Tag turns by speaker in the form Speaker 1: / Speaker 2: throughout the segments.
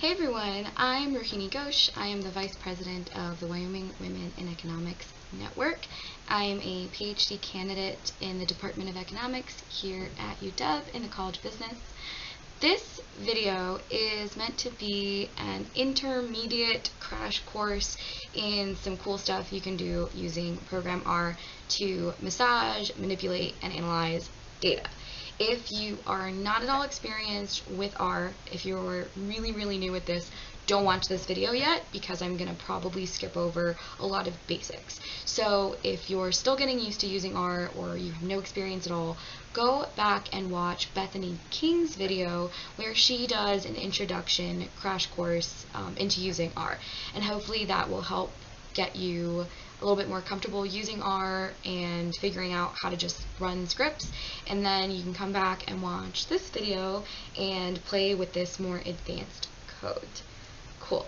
Speaker 1: Hey everyone, I'm Rohini Ghosh. I am the Vice President of the Wyoming Women in Economics Network. I am a PhD candidate in the Department of Economics here at UW in the College of Business. This video is meant to be an intermediate crash course in some cool stuff you can do using Program R to massage, manipulate, and analyze data. If you are not at all experienced with R, if you're really new with this, don't watch this video yet because I'm going to probably skip over a lot of basics. So if you're still getting used to using R or you have no experience at all, go back and watch Bethany King's video where she does an introduction crash course into using R. And hopefully that will help get you a little bit more comfortable using R and figuring out how to just run scripts, and then you can come back and watch this video and play with this more advanced code. Cool.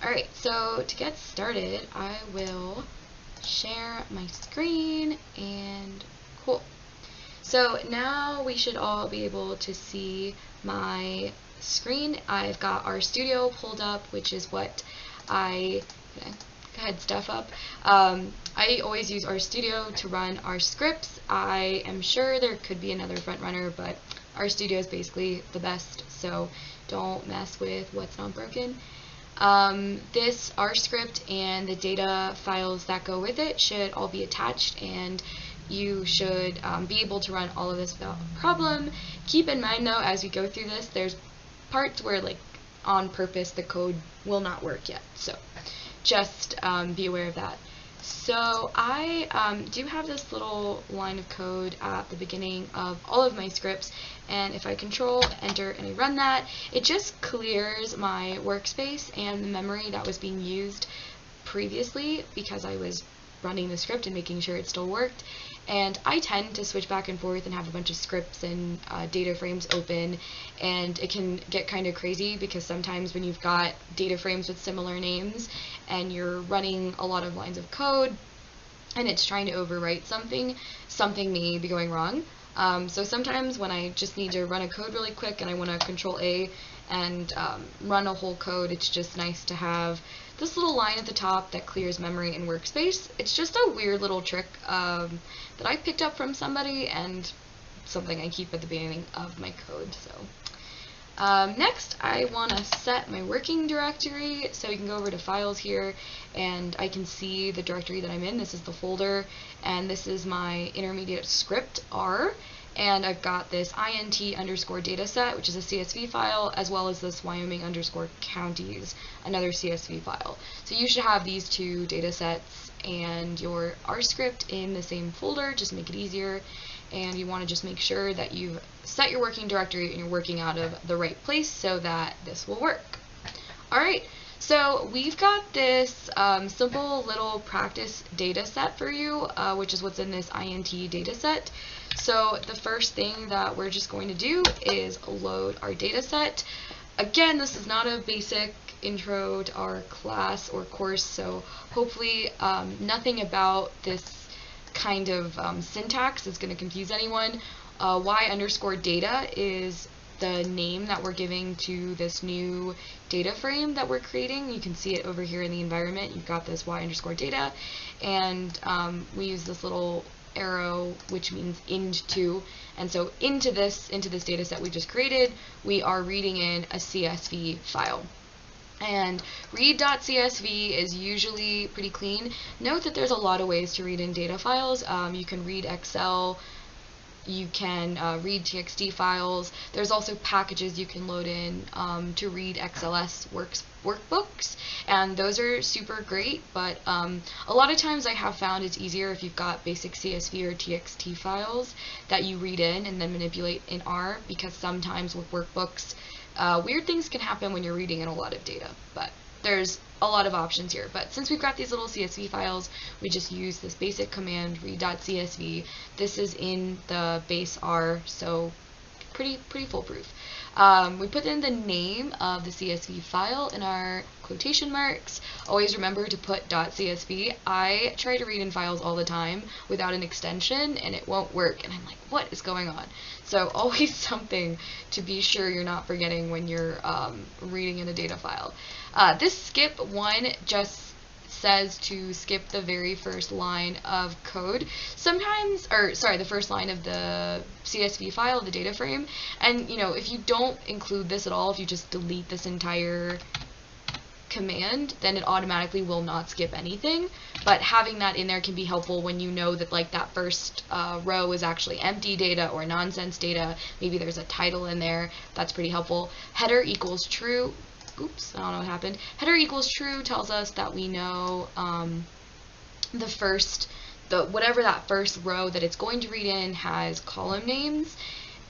Speaker 1: Alright, so to get started, I will share my screen, and cool. So now we should all be able to see my screen. I've got RStudio pulled up, which is what I had stuff up. I always use RStudio to run our scripts. I am sure there could be another front runner, but RStudio is basically the best, so don't mess with what's not broken. This R script and the data files that go with it should all be attached, and you should be able to run all of this without a problem. Keep in mind though, as we go through this, there's parts where on purpose the code will not work yet, so just be aware of that. So I do have this little line of code at the beginning of all of my scripts, and if I control enter and I run that, it just clears my workspace and the memory that was being used previously because I was running the script and making sure it still worked. And I tend to switch back and forth and have a bunch of scripts and data frames open, and it can get kind of crazy because sometimes when you've got data frames with similar names and you're running a lot of lines of code and it's trying to overwrite something may be going wrong. So sometimes when I just need to run a code really quick and I want to control A and run a whole code, it's just nice to have this little line at the top that clears memory and workspace. It's just a weird little trick that I picked up from somebody and something I keep at the beginning of my code. So next I want to set my working directory, so you can go over to files here and I can see the directory that I'm in. This is the folder, and this is my intermediate script R. And I've got this int_dataset, which is a CSV file, as well as this Wyoming_counties, another CSV file. So you should have these two datasets and your R script in the same folder, just make it easier. And you want to just make sure that you've set your working directory and you're working out of the right place so that this will work. Alright, so we've got this simple little practice data set for you, which is what's in this int dataset. So the first thing that we're just going to do is load our data set. Again, this is not a basic intro to our class or course, so hopefully nothing about this kind of syntax is going to confuse anyone. Y_data is the name that we're giving to this new data frame that we're creating. You can see it over here in the environment. You've got this Y_data, and we use this little arrow which means into, and so into this data set we just created, we are reading in a CSV file. And read.csv is usually pretty clean. Note that there's a lot of ways to read in data files. You can read Excel, you can read TXT files. There's also packages you can load in to read XLS workbooks, and those are super great, but a lot of times I have found it's easier if you've got basic CSV or TXT files that you read in and then manipulate in R, because sometimes with workbooks weird things can happen when you're reading in a lot of data, but there's a lot of options here. But since we've got these little CSV files, we just use this basic command read.csv. This is in the base R, so pretty foolproof. We put in the name of the CSV file in our quotation marks. Always remember to put .csv. I try to read in files all the time without an extension, and it won't work, and I'm like, what is going on? So always something to be sure you're not forgetting when you're reading in a data file. This skip one just says to skip the very first line of code. Sometimes, or sorry, the first line of the CSV file, the data frame. And if you don't include this at all, if you just delete this entire command, then it automatically will not skip anything. But having that in there can be helpful when you know that like that first row is actually empty data or nonsense data. Maybe there's a title in there. That's pretty helpful. Header equals true. Oops, I don't know what happened. Header equals true tells us that we know whatever that first row that it's going to read in has column names.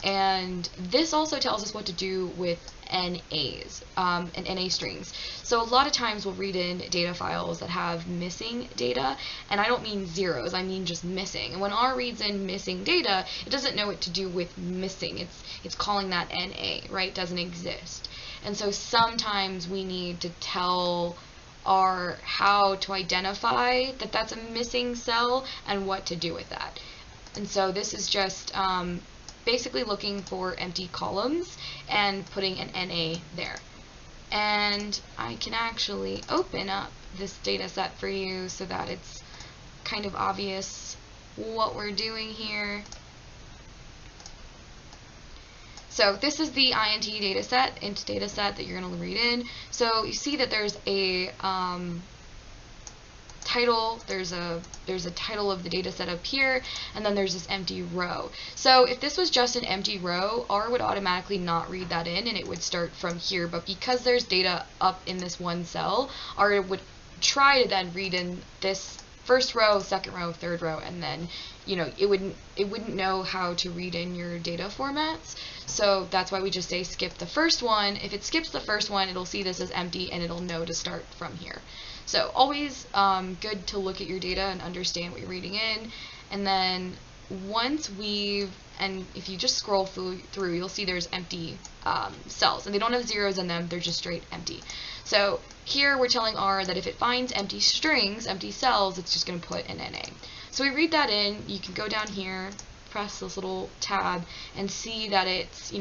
Speaker 1: And this also tells us what to do with NAs and NA strings. So a lot of times we'll read in data files that have missing data, and I don't mean zeros, I mean just missing. And when R reads in missing data, it doesn't know what to do with missing. It's calling that NA, right? Doesn't exist. And so sometimes we need to tell R how to identify that that's a missing cell and what to do with that. And so this is just basically looking for empty columns and putting an NA there. And I can actually open up this data set for you so that it's kind of obvious what we're doing here. So this is the INT data set, int data set that you're going to read in. So you see that there's a title, there's a title of the data set up here, and then there's this empty row. So if this was just an empty row, R would automatically not read that in, and it would start from here. But because there's data up in this one cell, R would try to then read in this first row, second row, third row, and then it wouldn't know how to read in your data formats. So that's why we just say skip the first one. If it skips the first one, it'll see this as empty and it'll know to start from here. So always good to look at your data and understand what you're reading in. And then if you just scroll through, you'll see there's empty cells, and they don't have zeros in them, they're just straight empty. So here we're telling R that if it finds empty strings, empty cells, it's just going to put an NA. So we read that in. You can go down here, press this little tab, and see that it's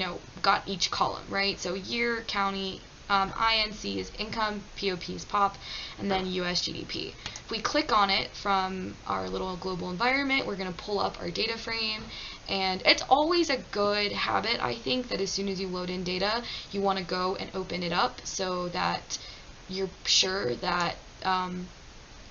Speaker 1: got each column, right? So year, county, INC is income, POP is pop, and then US GDP. If we click on it from our little global environment, we're going to pull up our data frame, and it's always a good habit, I think, that as soon as you load in data, you want to go and open it up so that you're sure that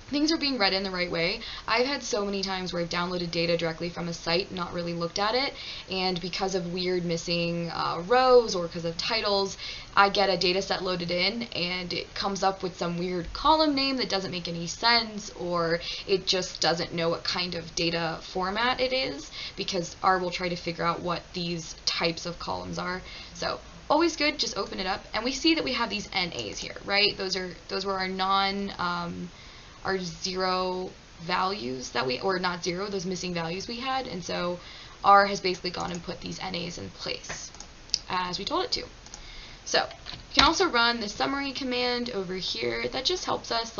Speaker 1: things are being read in the right way. I've had so many times where I've downloaded data directly from a site, not really looked at it, and because of weird missing rows or because of titles, I get a data set loaded in and it comes up with some weird column name that doesn't make any sense, or it just doesn't know what kind of data format it is, because R will try to figure out what these types of columns are. So always good, just open it up, and we see that we have these NAs here, right? Those were our our zero values or not zero, those missing values we had, and so R has basically gone and put these NAs in place as we told it to. So you can also run the summary command over here. That just helps us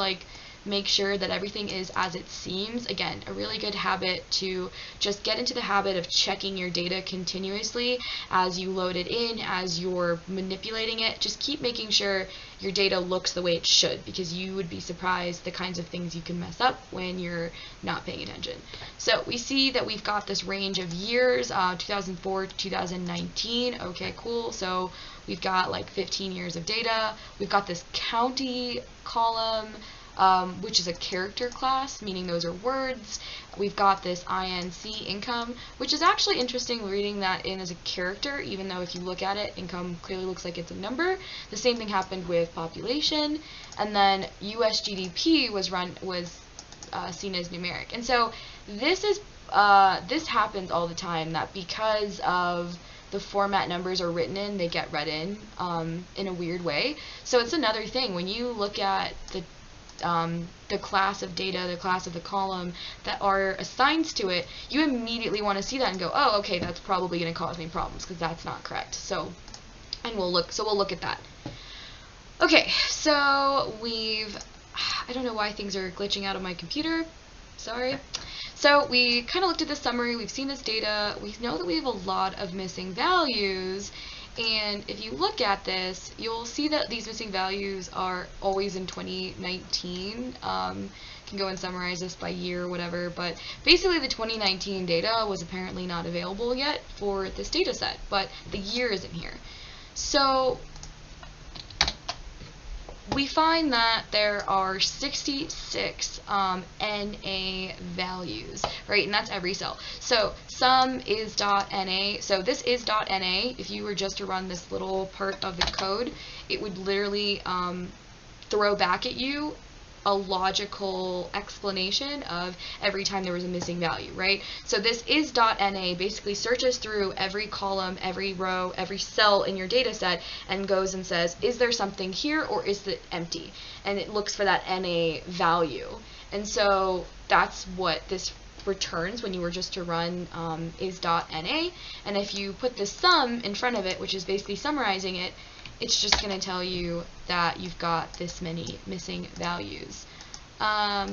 Speaker 1: make sure that everything is as it seems. Again, a really good habit to just get into the habit of checking your data continuously as you load it in, as you're manipulating it. Just keep making sure your data looks the way it should, because you would be surprised the kinds of things you can mess up when you're not paying attention. So we see that we've got this range of years, 2004 to 2019. Okay, cool. So we've got 15 years of data. We've got this county column, which is a character class, meaning those are words. We've got this INC, income, which is actually interesting reading that in as a character, even though if you look at it, income clearly looks like it's a number. The same thing happened with population, and then US GDP was seen as numeric. And so this happens all the time, that because of the format numbers are written in, they get read in a weird way. So it's another thing when you look at the the class of data, the class of the column that are assigned to it, you immediately want to see that and go, oh, okay, that's probably going to cause me problems because that's not correct. So we'll look at that. Okay, so I don't know why things are glitching out of my computer. Sorry. So we kind of looked at this summary, we've seen this data, we know that we have a lot of missing values, and if you look at this, you'll see that these missing values are always in 2019. Can go and summarize this by year or whatever, but basically the 2019 data was apparently not available yet for this data set, but the year is in here. So we find that there are 66 NA values, right? And that's every cell. So sum is .NA. So this is .NA. If you were just to run this little part of the code, it would literally throw back at you a logical explanation of every time there was a missing value, right? So this is .NA basically searches through every column, every row, every cell in your data set and goes and says, is there something here or is it empty? And it looks for that NA value. And so that's what this returns when you were just to run is .NA. And if you put the sum in front of it, which is basically summarizing it, it's just going to tell you that you've got this many missing values. I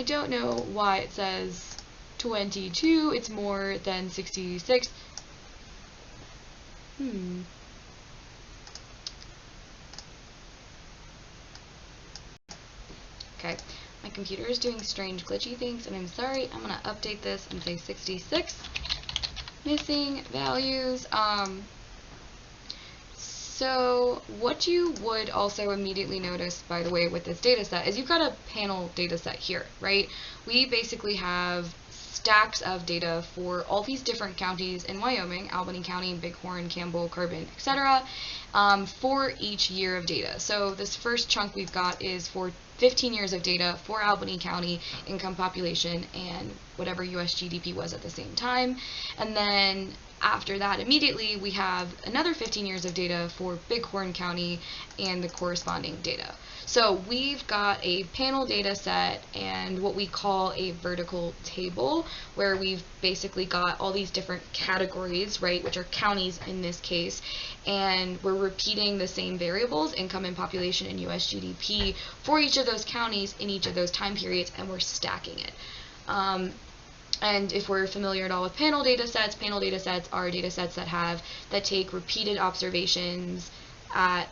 Speaker 1: don't know why it says 22, it's more than 66. Okay, my computer is doing strange glitchy things, and I'm sorry. I'm going to update this and say 66 missing values. So what you would also immediately notice, by the way, with this data set is you've got a panel data set here, right? We basically have stacks of data for all these different counties in Wyoming, Albany County, Bighorn, Campbell, Carbon, etc., for each year of data. So this first chunk we've got is for 15 years of data for Albany County, income, population, and whatever US GDP was at the same time. And then after that, immediately, we have another 15 years of data for Bighorn County and the corresponding data. So we've got a panel data set and what we call a vertical table, where we've basically got all these different categories, right, which are counties in this case, and we're repeating the same variables, income and population and US GDP, for each of those counties in each of those time periods, and we're stacking it. And if we're familiar at all with panel data sets are data sets that take repeated observations at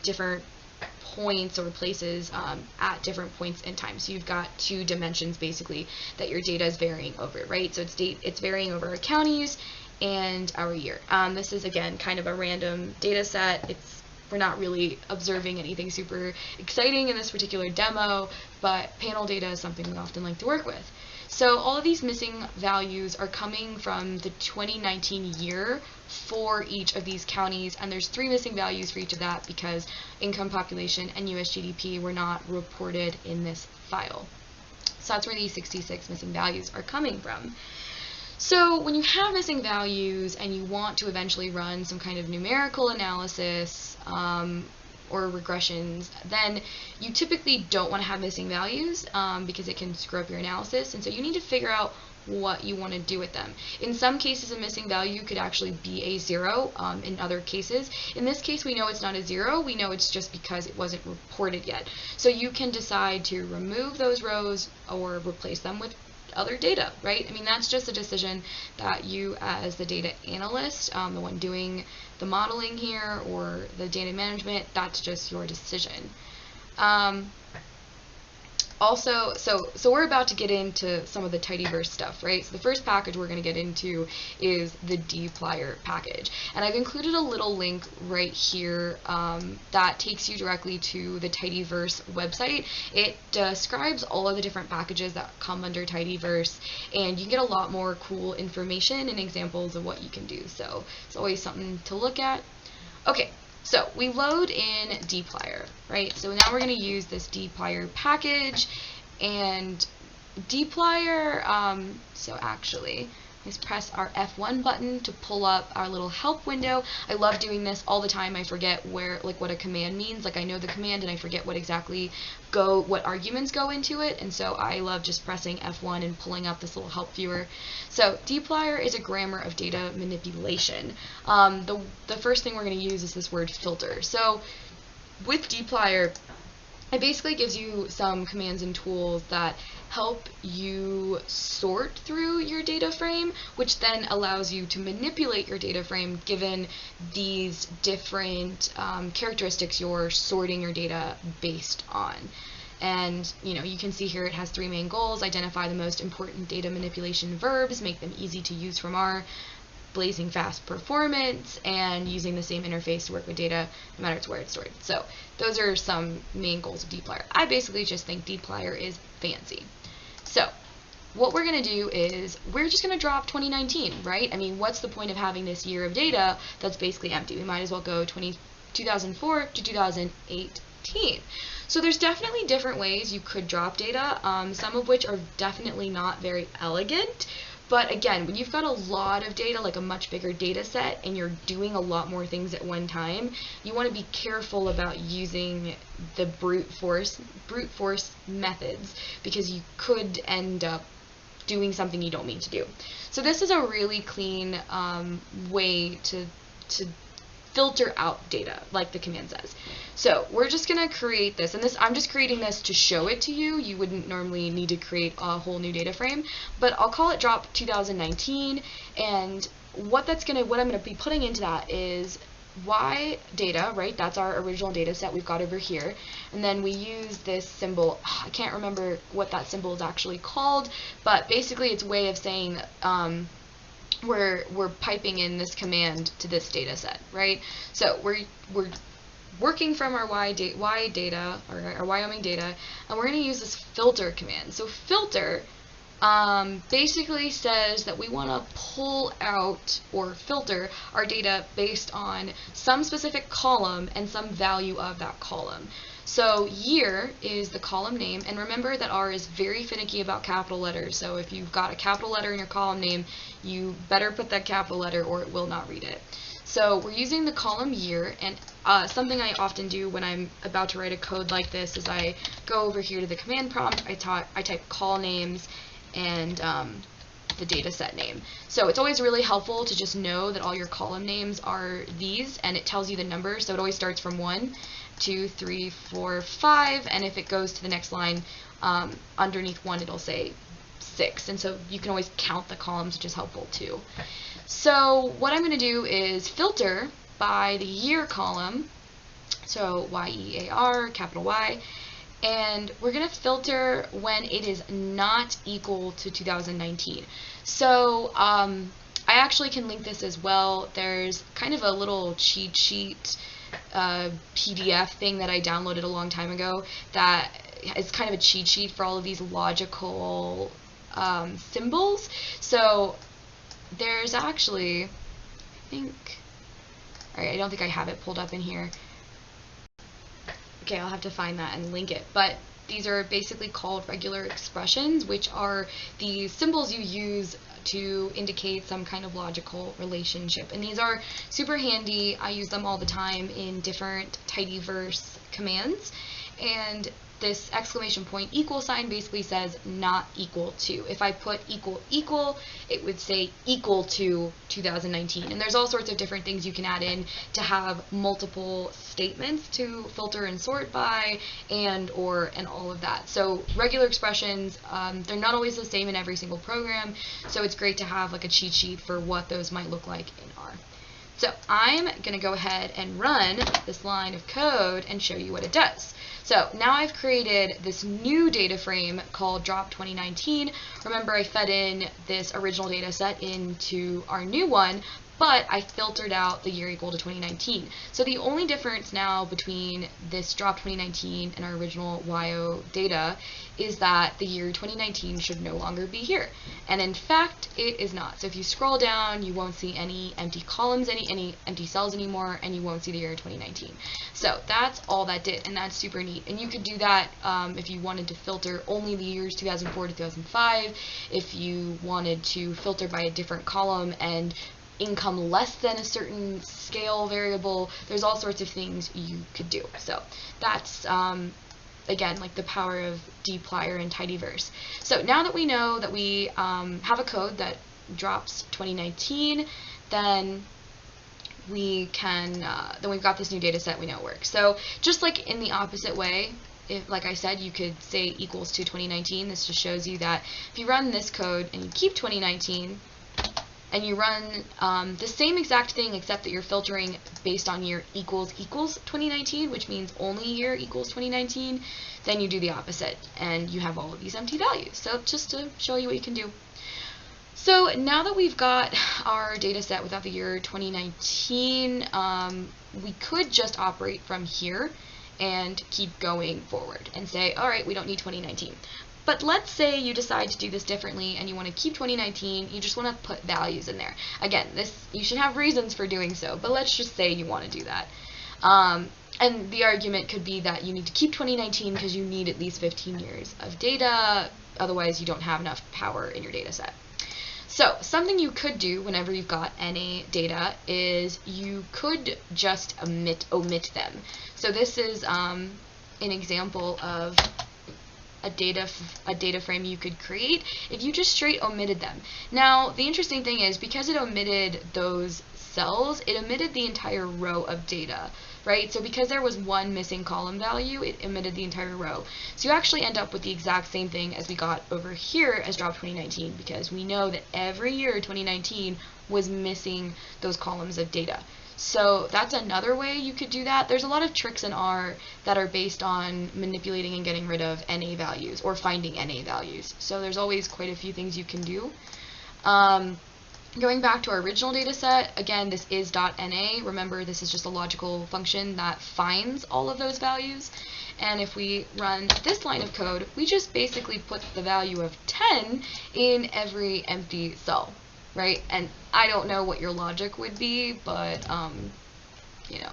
Speaker 1: different points or places at different points in time. So you've got two dimensions basically that your data is varying over, right? So it's varying over our counties and our year. This is again kind of a random data set. We're not really observing anything super exciting in this particular demo, but panel data is something we often like to work with. So all of these missing values are coming from the 2019 year for each of these counties, and there's 3 missing values for each of that because income, population, and US GDP were not reported in this file. So that's where these 66 missing values are coming from. So when you have missing values and you want to eventually run some kind of numerical analysis or regressions, then you typically don't want to have missing values because it can screw up your analysis, and so you need to figure out what you want to do with them. In some cases, a missing value could actually be a 0. In other cases, in this case, we know it's not a 0. We know it's just because it wasn't reported yet. So you can decide to remove those rows or replace them with other data, right? I mean, that's just a decision that you as the data analyst, the one doing the modeling here or the data management, that's just your decision. Also, so we're about to get into some of the tidyverse stuff, right? So the first package we're going to get into is the dplyr package. And I've included a little link right here that takes you directly to the tidyverse website. It describes all of the different packages that come under tidyverse, and you get a lot more cool information and examples of what you can do. So it's always something to look at. Okay. So we load in dplyr, right? So now we're going to use this dplyr package, and dplyr, so actually, is press our F1 button to pull up our little help window. I love doing this all the time. I forget what a command means. Like I know the command and I forget what arguments go into it, and so I love just pressing F1 and pulling up this little help viewer. So dplyr is a grammar of data manipulation. The first thing we're going to use is this word filter. So with dplyr, it basically gives you some commands and tools that help you sort through your data frame, which then allows you to manipulate your data frame given these different characteristics you're sorting your data based on. And you can see here it has 3 main goals: identify the most important data manipulation verbs, make them easy to use from R, blazing fast performance, and using the same interface to work with data no matter where it's stored. So those are some main goals of dplyr. I basically just think dplyr is fancy. So what we're going to do is we're just going to drop 2019, right? I mean, what's the point of having this year of data that's basically empty? We might as well go 2004 to 2018. So there's definitely different ways you could drop data, some of which are definitely not very elegant. But again, when you've got a lot of data, like a much bigger data set, and you're doing a lot more things at one time, you want to be careful about using the brute force methods, because you could end up doing something you don't mean to do. So this is a really clean way to filter out data, like the command says. So we're just going to create this, and I'm just creating this to show it to you. You wouldn't normally need to create a whole new data frame, but I'll call it drop 2019, and what I'm going to be putting into that is Y data, right? That's our original data set we've got over here, and then we use this symbol. I can't remember what that symbol is actually called, but basically it's a way of saying we're piping in this command to this data set, right? So we're working from our Y data, or our Wyoming data, and we're going to use this filter command. So filter basically says that we want to pull out or filter our data based on some specific column and some value of that column. So year is the column name, and remember that R is very finicky about capital letters, so if you've got a capital letter in your column name, you better put that capital letter or it will not read it. So we're using the column year, and something I often do when I'm about to write a code like this is I go over here to the command prompt, I type call names and the data set name. So it's always really helpful to just know that all your column names are these, and it tells you the number, so it always starts from 1, 2, 3, 4, 5, and if it goes to the next line, underneath 1 it'll say 6, and so you can always count the columns, which is helpful too. So what I'm going to do is filter by the year column, so Y-E-A-R, capital Y, and we're going to filter when it is not equal to 2019. So I actually can link this as well. There's kind of a little cheat sheet PDF thing that I downloaded a long time ago that is kind of a cheat sheet for all of these logical symbols. So there's actually, I don't think I have it pulled up in here. Okay, I'll have to find that and link it. But these are basically called regular expressions, which are the symbols you use to indicate some kind of logical relationship. And these are super handy. I use them all the time in different tidyverse commands. And this exclamation point equal sign basically says not equal to. If I put equal equal, it would say equal to 2019. And there's all sorts of different things you can add in to have multiple statements to filter and sort by, and all of that. So regular expressions, they're not always the same in every single program, so it's great to have like a cheat sheet for what those might look like in R. So I'm going to go ahead and run this line of code and show you what it does. So now I've created this new data frame called drop 2019. Remember, I fed in this original data set into our new one, but I filtered out the year equal to 2019. So the only difference now between this drop 2019 and our original YO data is that the year 2019 should no longer be here. And in fact, it is not. So if you scroll down, you won't see any empty columns, any empty cells anymore, and you won't see the year 2019. So that's all that did, and that's super neat. And you could do that if you wanted to filter only the years 2004 to 2005, if you wanted to filter by a different column and income less than a certain scale variable. There's all sorts of things you could do. So that's again, like the power of dplyr and tidyverse. So now that we know that we have a code that drops 2019, then we can then we've got this new data set, we know it works. So just like in the opposite way, if, like I said, you could say equals to 2019. This just shows you that if you run this code and you keep 2019 and you run the same exact thing except that you're filtering based on year equals 2019, which means only year equals 2019, then you do the opposite and you have all of these empty values. So just to show you what you can do. So now that we've got our data set without the year 2019, we could just operate from here and keep going forward and say, all right, we don't need 2019. But let's say you decide to do this differently and you want to keep 2019, you just want to put values in there. Again, you should have reasons for doing so, but let's just say you want to do that. And the argument could be that you need to keep 2019 because you need at least 15 years of data, otherwise you don't have enough power in your data set. So something you could do whenever you've got NA data is you could just omit them. So this is an example of a data frame you could create if you just straight omitted them. Now the interesting thing is, because it omitted those cells, it omitted the entire row of data, right? So because there was one missing column value, it omitted the entire row. So you actually end up with the exact same thing as we got over here as drop 2019, because we know that every year 2019 was missing those columns of data. So that's another way you could do that. There's a lot of tricks in R that are based on manipulating and getting rid of NA values or finding NA values. So there's always quite a few things you can do. Going back to our original data set, again, this is .NA. Remember, this is just a logical function that finds all of those values. And if we run this line of code, we just basically put the value of 10 in every empty cell, right? And I don't know what your logic would be, but, you know,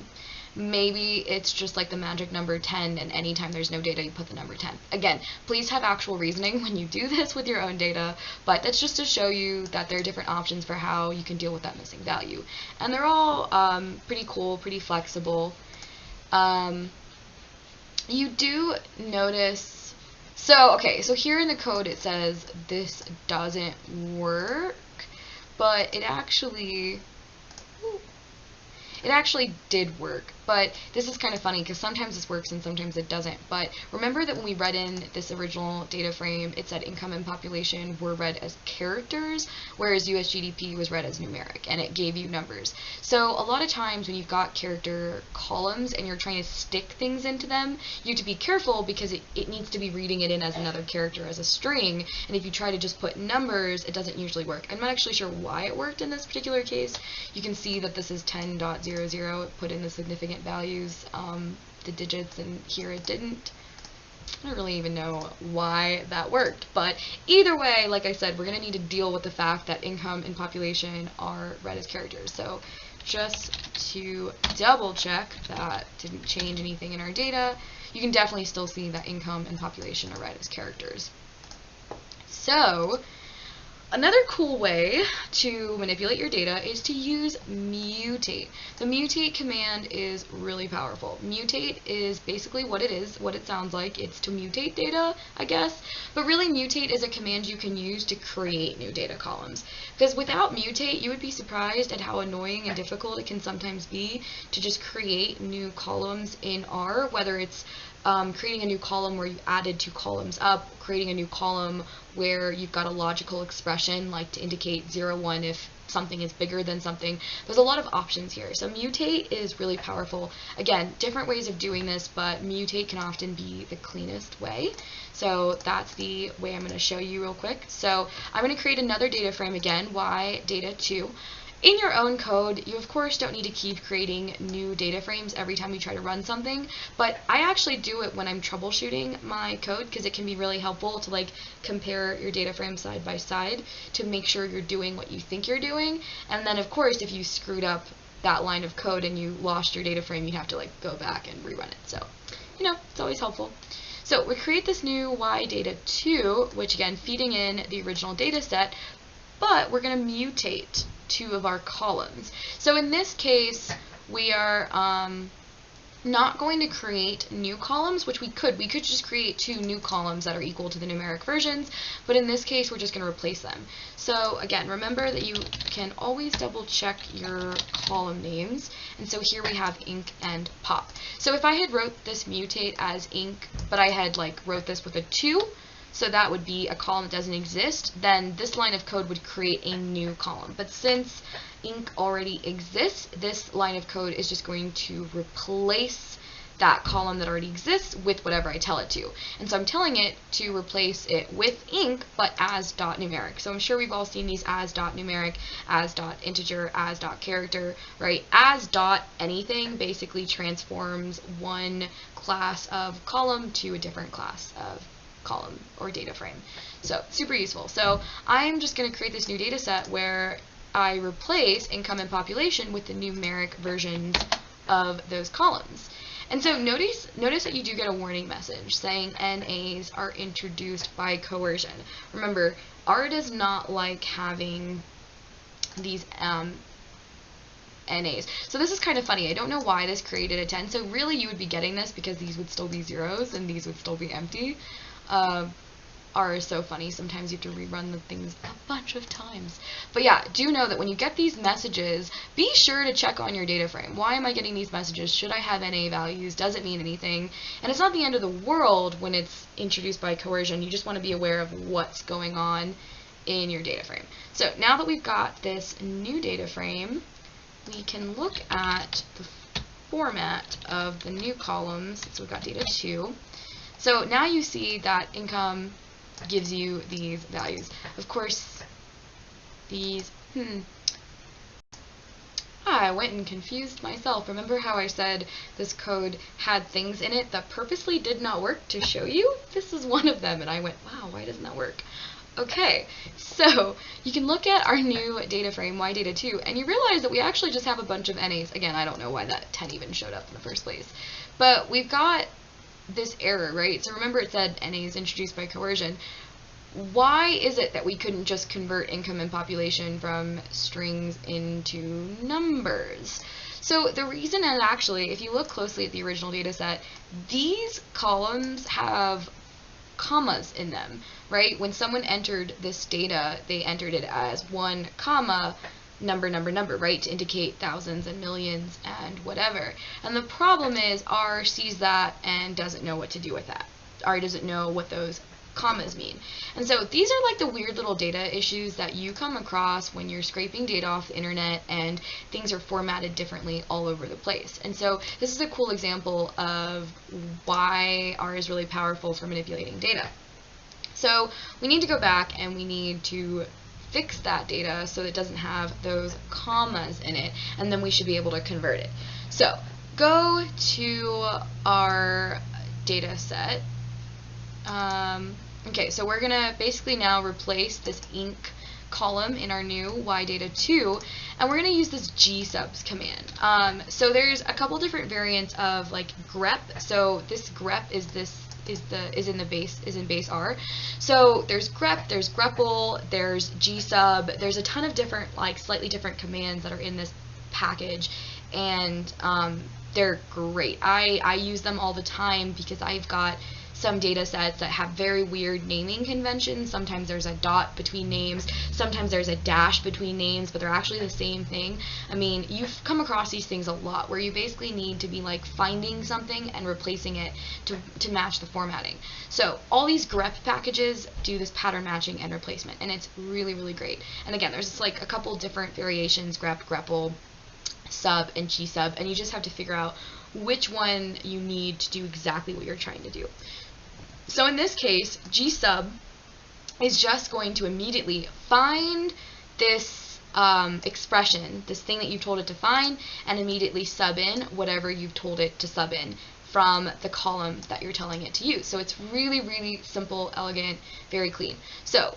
Speaker 1: maybe it's just like the magic number 10, and anytime there's no data, you put the number 10. Again, please have actual reasoning when you do this with your own data, but that's just to show you that there are different options for how you can deal with that missing value. And they're all pretty cool, pretty flexible. You do notice, so here in the code it says this doesn't work, but it actually did work. But this is kind of funny because sometimes this works and sometimes it doesn't. But remember that when we read in this original data frame, it said income and population were read as characters, whereas US GDP was read as numeric, and it gave you numbers. So a lot of times when you've got character columns and you're trying to stick things into them, you have to be careful because it needs to be reading it in as another character, as a string, and if you try to just put numbers, it doesn't usually work. I'm not actually sure why it worked in this particular case. You can see that this is 10.00, it put in the significant values, the digits, and here it didn't. I don't really even know why that worked, but either way, like I said, we're going to need to deal with the fact that income and population are read as characters. So just to double check that didn't change anything in our data, you can definitely still see that income and population are read as characters. So another cool way to manipulate your data is to use mutate. The mutate command is really powerful. Mutate is basically what it is, what it sounds like. It's to mutate data, I guess. But really, mutate is a command you can use to create new data columns. Because without mutate, you would be surprised at how annoying and difficult it can sometimes be to just create new columns in R, whether it's creating a new column where you added 2 columns up, creating a new column where you've got a logical expression like to indicate 0, 1 if something is bigger than something. There's a lot of options here. So mutate is really powerful. Again, different ways of doing this, but mutate can often be the cleanest way. So that's the way I'm going to show you real quick. So I'm going to create another data frame again, y data 2. in your own code, you of course don't need to keep creating new data frames every time you try to run something, but I actually do it when I'm troubleshooting my code because it can be really helpful to like compare your data frames side by side to make sure you're doing what you think you're doing. And then of course if you screwed up that line of code and you lost your data frame, you'd have to like go back and rerun it. So, you know, it's always helpful. So we create this new y data 2, which again feeding in the original data set, but we're going to mutate 2 of our columns. So in this case, we are not going to create new columns, which we could just create 2 new columns that are equal to the numeric versions, but in this case we're just going to replace them. So again, remember that you can always double check your column names, and so here we have ink and pop. So if I had wrote this mutate as ink, but I had like wrote this with a 2, so that would be a column that doesn't exist, then this line of code would create a new column. But since ink already exists, this line of code is just going to replace that column that already exists with whatever I tell it to. And so I'm telling it to replace it with ink, but as .numeric. So I'm sure we've all seen these as .numeric, as .integer, as .character, right? As .anything basically transforms one class of column to a different class of column or data frame. So super useful. So I'm just going to create this new data set where I replace income and population with the numeric versions of those columns. And so notice that you do get a warning message saying NAs are introduced by coercion. Remember, R does not like having these NAs. So this is kind of funny. I don't know why this created a 10. So really you would be getting this because these would still be zeros and these would still be empty. R is so funny. Sometimes you have to rerun the things a bunch of times. But yeah, do know that when you get these messages, be sure to check on your data frame. Why am I getting these messages? Should I have NA values? Does it mean anything? And it's not the end of the world when it's introduced by coercion. You just want to be aware of what's going on in your data frame. So now that we've got this new data frame, we can look at the format of the new columns. So we've got data 2. So now you see that income gives you these values. Of course, these, I went and confused myself. Remember how I said this code had things in it that purposely did not work to show you? This is one of them, and I went, wow, why doesn't that work? Okay, so you can look at our new data frame, y data 2, and you realize that we actually just have a bunch of NAs. Again, I don't know why that 10 even showed up in the first place. But we've got this error, right? So remember it said NA is introduced by coercion. Why is it that we couldn't just convert income and population from strings into numbers? So the reason is actually, if you look closely at the original data set, these columns have commas in them, right? When someone entered this data, they entered it as 1 comma number, right, to indicate thousands and millions and whatever. And the problem is R sees that and doesn't know what to do with that. R doesn't know what those commas mean. And so these are like the weird little data issues that you come across when you're scraping data off the internet and things are formatted differently all over the place. And so this is a cool example of why R is really powerful for manipulating data. So we need to go back and we need to fix that data so that it doesn't have those commas in it, and then we should be able to convert it. So go to our data set. Okay, so we're gonna basically now replace this ink column in our new y data 2, and we're gonna use this gsubs command. So there's a couple different variants of like grep. So this grep is in base R. So there's grep, there's grepl, there's gsub, there's a ton of different, like slightly different commands that are in this package, and they're great. I use them all the time because I've got some data sets that have very weird naming conventions. Sometimes there's a dot between names, sometimes there's a dash between names, but they're actually the same thing. I mean, you've come across these things a lot where you basically need to be like finding something and replacing it to match the formatting. So all these grep packages do this pattern matching and replacement, and it's really, really great. And again, there's like a couple different variations, grep, grepl, sub, and gsub, and you just have to figure out which one you need to do exactly what you're trying to do. So in this case, gsub is just going to immediately find this expression, this thing that you've told it to find, and immediately sub in whatever you've told it to sub in from the column that you're telling it to use. So it's really, really simple, elegant, very clean. So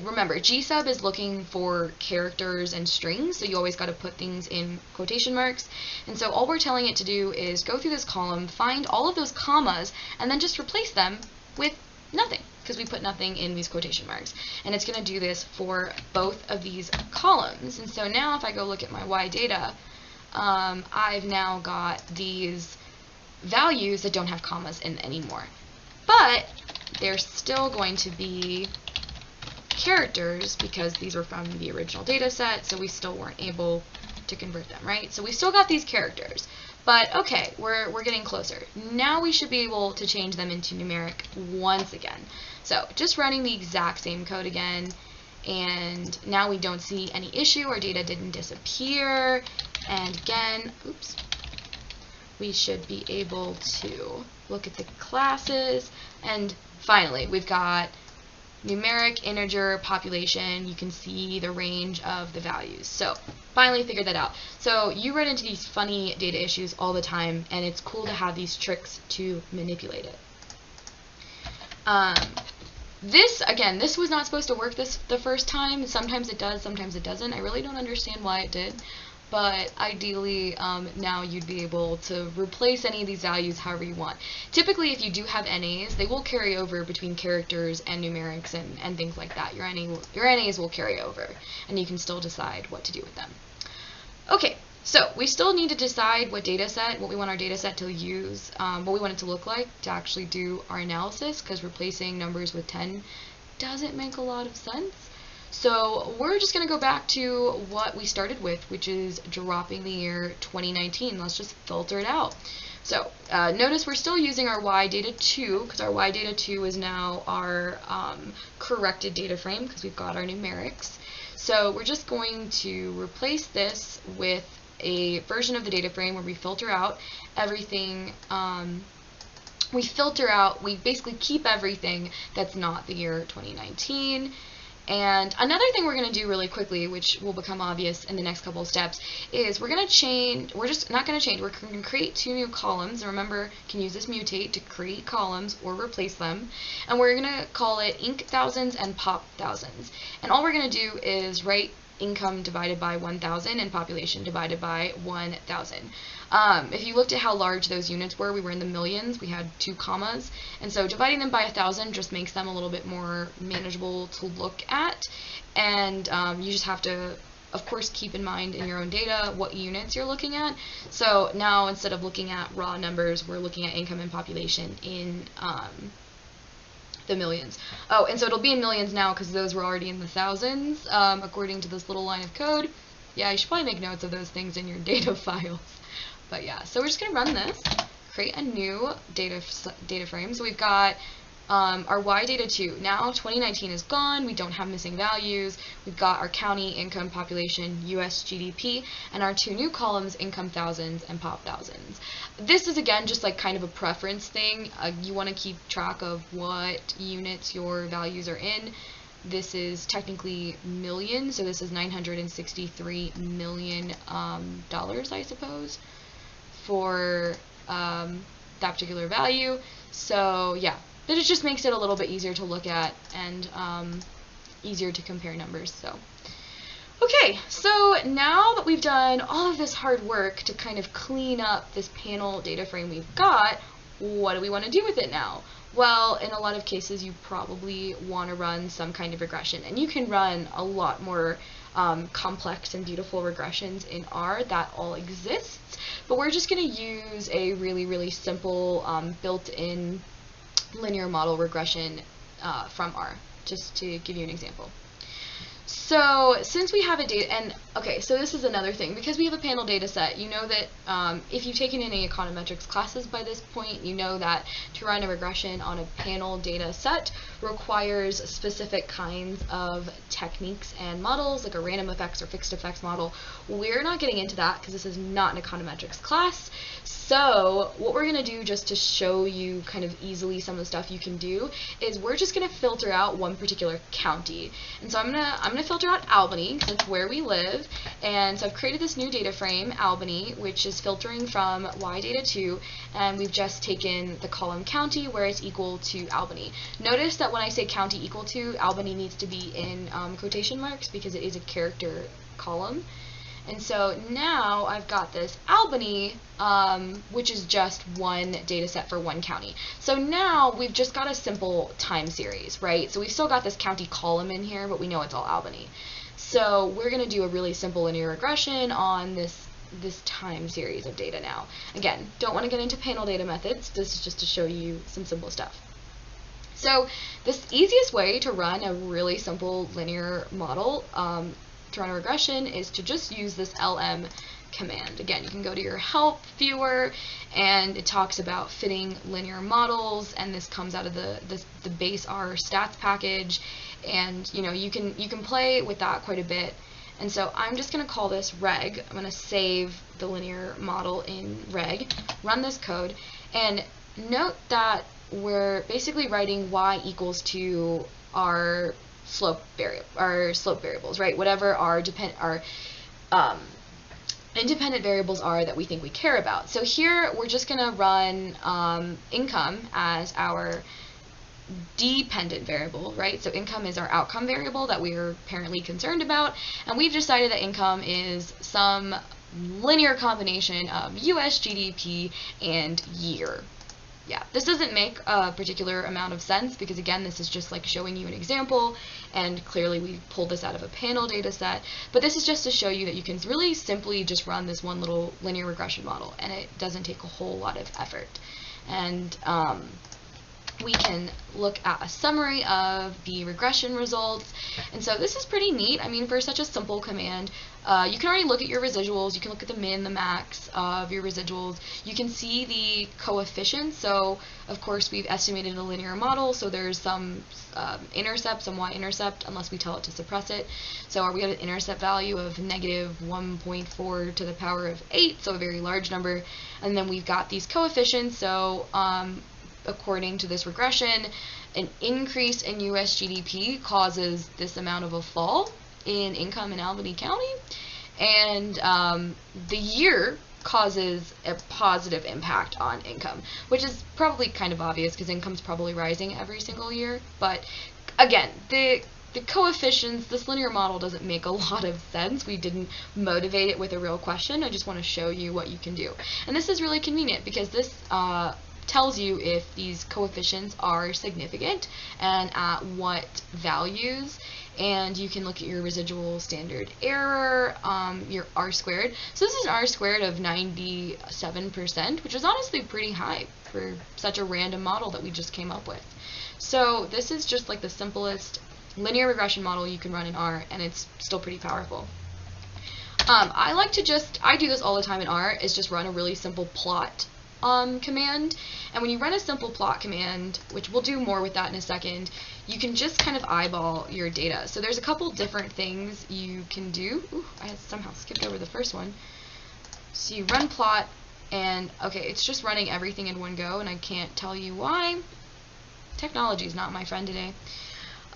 Speaker 1: remember, gsub is looking for characters and strings, so you always got to put things in quotation marks. And so all we're telling it to do is go through this column, find all of those commas, and then just replace them with nothing, because we put nothing in these quotation marks. And it's going to do this for both of these columns. And so now if I go look at my Y data, I've now got these values that don't have commas in anymore. But they're still going to be characters because these were from the original data set, so we still weren't able to convert them, right? So we still got these characters. But okay, we're getting closer. Now we should be able to change them into numeric once again. So just running the exact same code again, and now we don't see any issue. Our data didn't disappear. And again, oops, we should be able to look at the classes, and finally we've got numeric, integer, population. You can see the range of the values. So finally figured that out. So you run into these funny data issues all the time, and it's cool to have these tricks to manipulate it. This was not supposed to work the first time. Sometimes it does, sometimes it doesn't. I really don't understand why it did. But ideally, now you'd be able to replace any of these values however you want. Typically, if you do have NAs, they will carry over between characters and numerics and things like that. Your NAs will carry over, and you can still decide what to do with them. Okay, so we still need to decide what we want our data set to use, what we want it to look like to actually do our analysis, because replacing numbers with 10 doesn't make a lot of sense. So we're just going to go back to what we started with, which is dropping the year 2019. Let's just filter it out. So notice we're still using our Y data 2, because our Y data 2 is now our corrected data frame, because we've got our numerics. So we're just going to replace this with a version of the data frame where we filter out everything. We basically keep everything that's not the year 2019. And another thing we're going to do really quickly, which will become obvious in the next couple of steps, is we're going to change, we're going to create 2 new columns. And remember, you can use this mutate to create columns or replace them. And we're going to call it inc thousands and pop thousands. And all we're going to do is write income divided by 1,000 and population divided by 1,000. If you looked at how large those units were, we were in the millions. We had 2 commas, and so dividing them by 1,000 just makes them a little bit more manageable to look at. And you just have to, of course, keep in mind in your own data what units you're looking at. So now instead of looking at raw numbers, we're looking at income and population in the millions. Oh, and so it'll be in millions now because those were already in the thousands, according to this little line of code. Yeah, you should probably make notes of those things in your data files. But yeah, so we're just going to run this, create a new data frame. So we've got our Y data 2. Now 2019 is gone. We don't have missing values. We've got our county, income, population, US GDP, and our 2 new columns, income thousands and pop thousands. This is again just like kind of a preference thing. You want to keep track of what units your values are in. This is technically millions, so this is $963 million, I suppose, for that particular value. So yeah, but it just makes it a little bit easier to look at and easier to compare numbers. So okay, so now that we've done all of this hard work to kind of clean up this panel data frame we've got, what do we want to do with it now? Well, in a lot of cases, you probably want to run some kind of regression, and you can run a lot more complex and beautiful regressions in R. That all exists, but we're just going to use a really, really simple built-in linear model regression from R, just to give you an example. So since we have a data, and Okay, so this is another thing. Because we have a panel data set, you know that if you've taken any econometrics classes by this point, you know that to run a regression on a panel data set requires specific kinds of techniques and models, like a random effects or fixed effects model. We're not getting into that because this is not an econometrics class. So what we're going to do, just to show you kind of easily some of the stuff you can do, is we're just going to filter out one particular county. And so I'm gonna filter out Albany, because that's where we live. And so I've created this new data frame, Albany, which is filtering from Y data 2, and we've just taken the column county where it's equal to Albany. Notice that when I say county equal to, Albany needs to be in quotation marks because it is a character column. And so now I've got this Albany, which is just one data set for one county. So now we've just got a simple time series, right? So we've still got this county column in here, but we know it's all Albany. So we're going to do a really simple linear regression on this time series of data now. Again, don't want to get into panel data methods. This is just to show you some simple stuff. So this easiest way to run a really simple linear model to run a regression is to just use this LM command. Again, you can go to your help viewer, and it talks about fitting linear models, and this comes out of the base R stats package, and you know, you can play with that quite a bit. And so I'm just going to call this reg. I'm going to save the linear model in reg, run this code, and note that we're basically writing y equals to our slope variables, right? Whatever our independent variables are that we think we care about. So here we're just going to run income as our dependent variable, right? So income is our outcome variable that we are apparently concerned about, and we've decided that income is some linear combination of US GDP and year. Yeah, this doesn't make a particular amount of sense because, again, this is just like showing you an example, and clearly we pulled this out of a panel data set, but this is just to show you that you can really simply just run this one little linear regression model, and it doesn't take a whole lot of effort. And we can look at a summary of the regression results. And so this is pretty neat. I mean, for such a simple command, you can already look at your residuals. You can look at the min, the max of your residuals. You can see the coefficients. So, of course, we've estimated a linear model, so there's some intercept, some y-intercept, unless we tell it to suppress it. So we have an intercept value of negative 1.4 to the power of 8, so a very large number. And then we've got these coefficients. So according to this regression, an increase in US GDP causes this amount of a fall in income in Albany County, and the year causes a positive impact on income, which is probably kind of obvious because income's probably rising every single year. But again, the coefficients, this linear model doesn't make a lot of sense. We didn't motivate it with a real question. I just want to show you what you can do. And this is really convenient because this tells you if these coefficients are significant and at what values, and you can look at your residual standard error, your R squared. So this is an R squared of 97%, which is honestly pretty high for such a random model that we just came up with. So this is just like the simplest linear regression model you can run in R, and it's still pretty powerful. I do this all the time in R, is just run a really simple plot command. And when you run a simple plot command, which we'll do more with that in a second, you can just kind of eyeball your data. So there's a couple different things you can do. Ooh, I had somehow skipped over the first one. So you run plot, and okay, it's just running everything in one go, and I can't tell you why. Technology is not my friend today.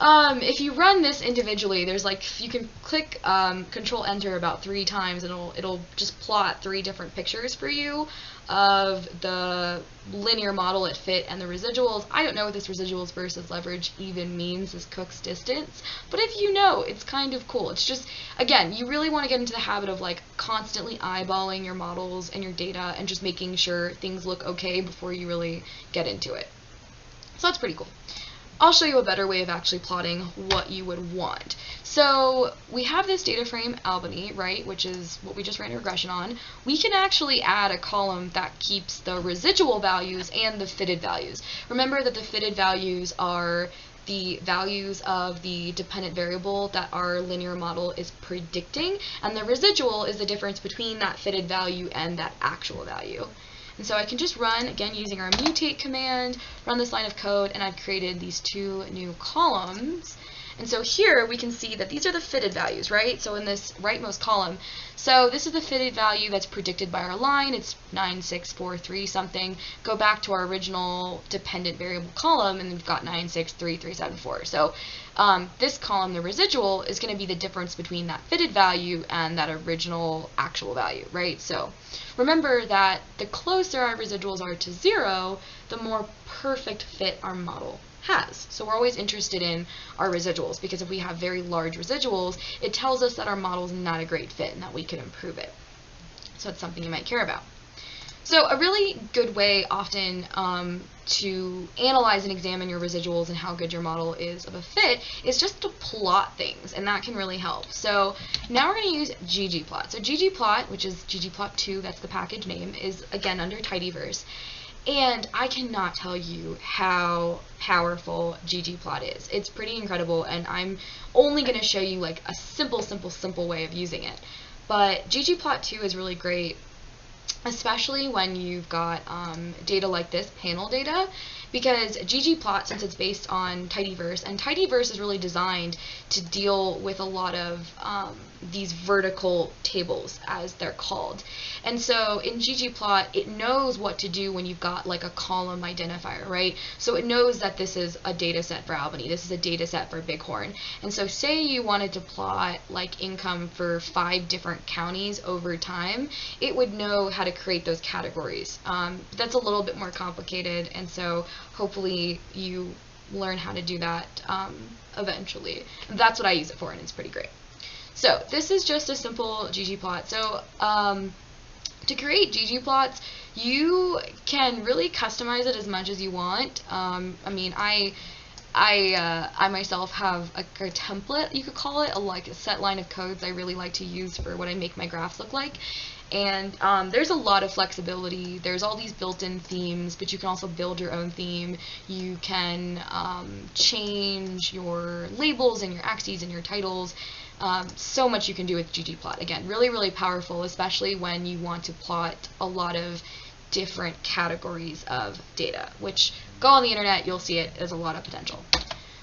Speaker 1: If you run this individually, there's like, you can click Control Enter about 3 times, and it'll just plot 3 different pictures for you of the linear model at fit and the residuals. I don't know what this residuals versus leverage even means, this Cook's distance, but if you know, it's kind of cool. It's just, again, you really want to get into the habit of like constantly eyeballing your models and your data and just making sure things look okay before you really get into it. So that's pretty cool. I'll show you a better way of actually plotting what you would want. So we have this data frame Albany, right, which is what we just ran a regression on. We can actually add a column that keeps the residual values and the fitted values. Remember that the fitted values are the values of the dependent variable that our linear model is predicting, and the residual is the difference between that fitted value and that actual value. And so I can just run, again, using our mutate command, run this line of code, and I've created these two new columns. And so here we can see that these are the fitted values, right? So in this rightmost column, so this is the fitted value that's predicted by our line. It's 9643 something. Go back to our original dependent variable column, and we've got 963374. So this column, the residual, is going to be the difference between that fitted value and that original actual value, right? So remember that the closer our residuals are to 0, the more perfect fit our model has. So we're always interested in our residuals, because if we have very large residuals, it tells us that our model is not a great fit and that we could improve it. So it's something you might care about. So a really good way often to analyze and examine your residuals and how good your model is of a fit is just to plot things, and that can really help. So now we're going to use ggplot. So ggplot, which is ggplot2, that's the package name, is again under tidyverse. And I cannot tell you how powerful ggplot is. It's pretty incredible, and I'm only going to show you like a simple way of using it. But ggplot2 is really great, especially when you've got data like this, panel data, because ggplot, since it's based on tidyverse, and tidyverse is really designed to deal with a lot of these vertical tables, as they're called. And so in ggplot, it knows what to do when you've got like a column identifier, right? So it knows that this is a data set for Albany, this is a data set for Bighorn. And so say you wanted to plot like income for 5 different counties over time, it would know how to create those categories. That's a little bit more complicated, and so hopefully you learn how to do that eventually. And that's what I use it for, and it's pretty great. So this is just a simple ggplot. So to create ggplots, you can really customize it as much as you want. I mean, I myself have a template, you could call it, like a set line of codes I really like to use for what I make my graphs look like. And there's a lot of flexibility. There's all these built-in themes, but you can also build your own theme. You can change your labels and your axes and your titles. So much you can do with ggplot. Again, really powerful, especially when you want to plot a lot of different categories of data, which go on the internet, you'll see it as a lot of potential.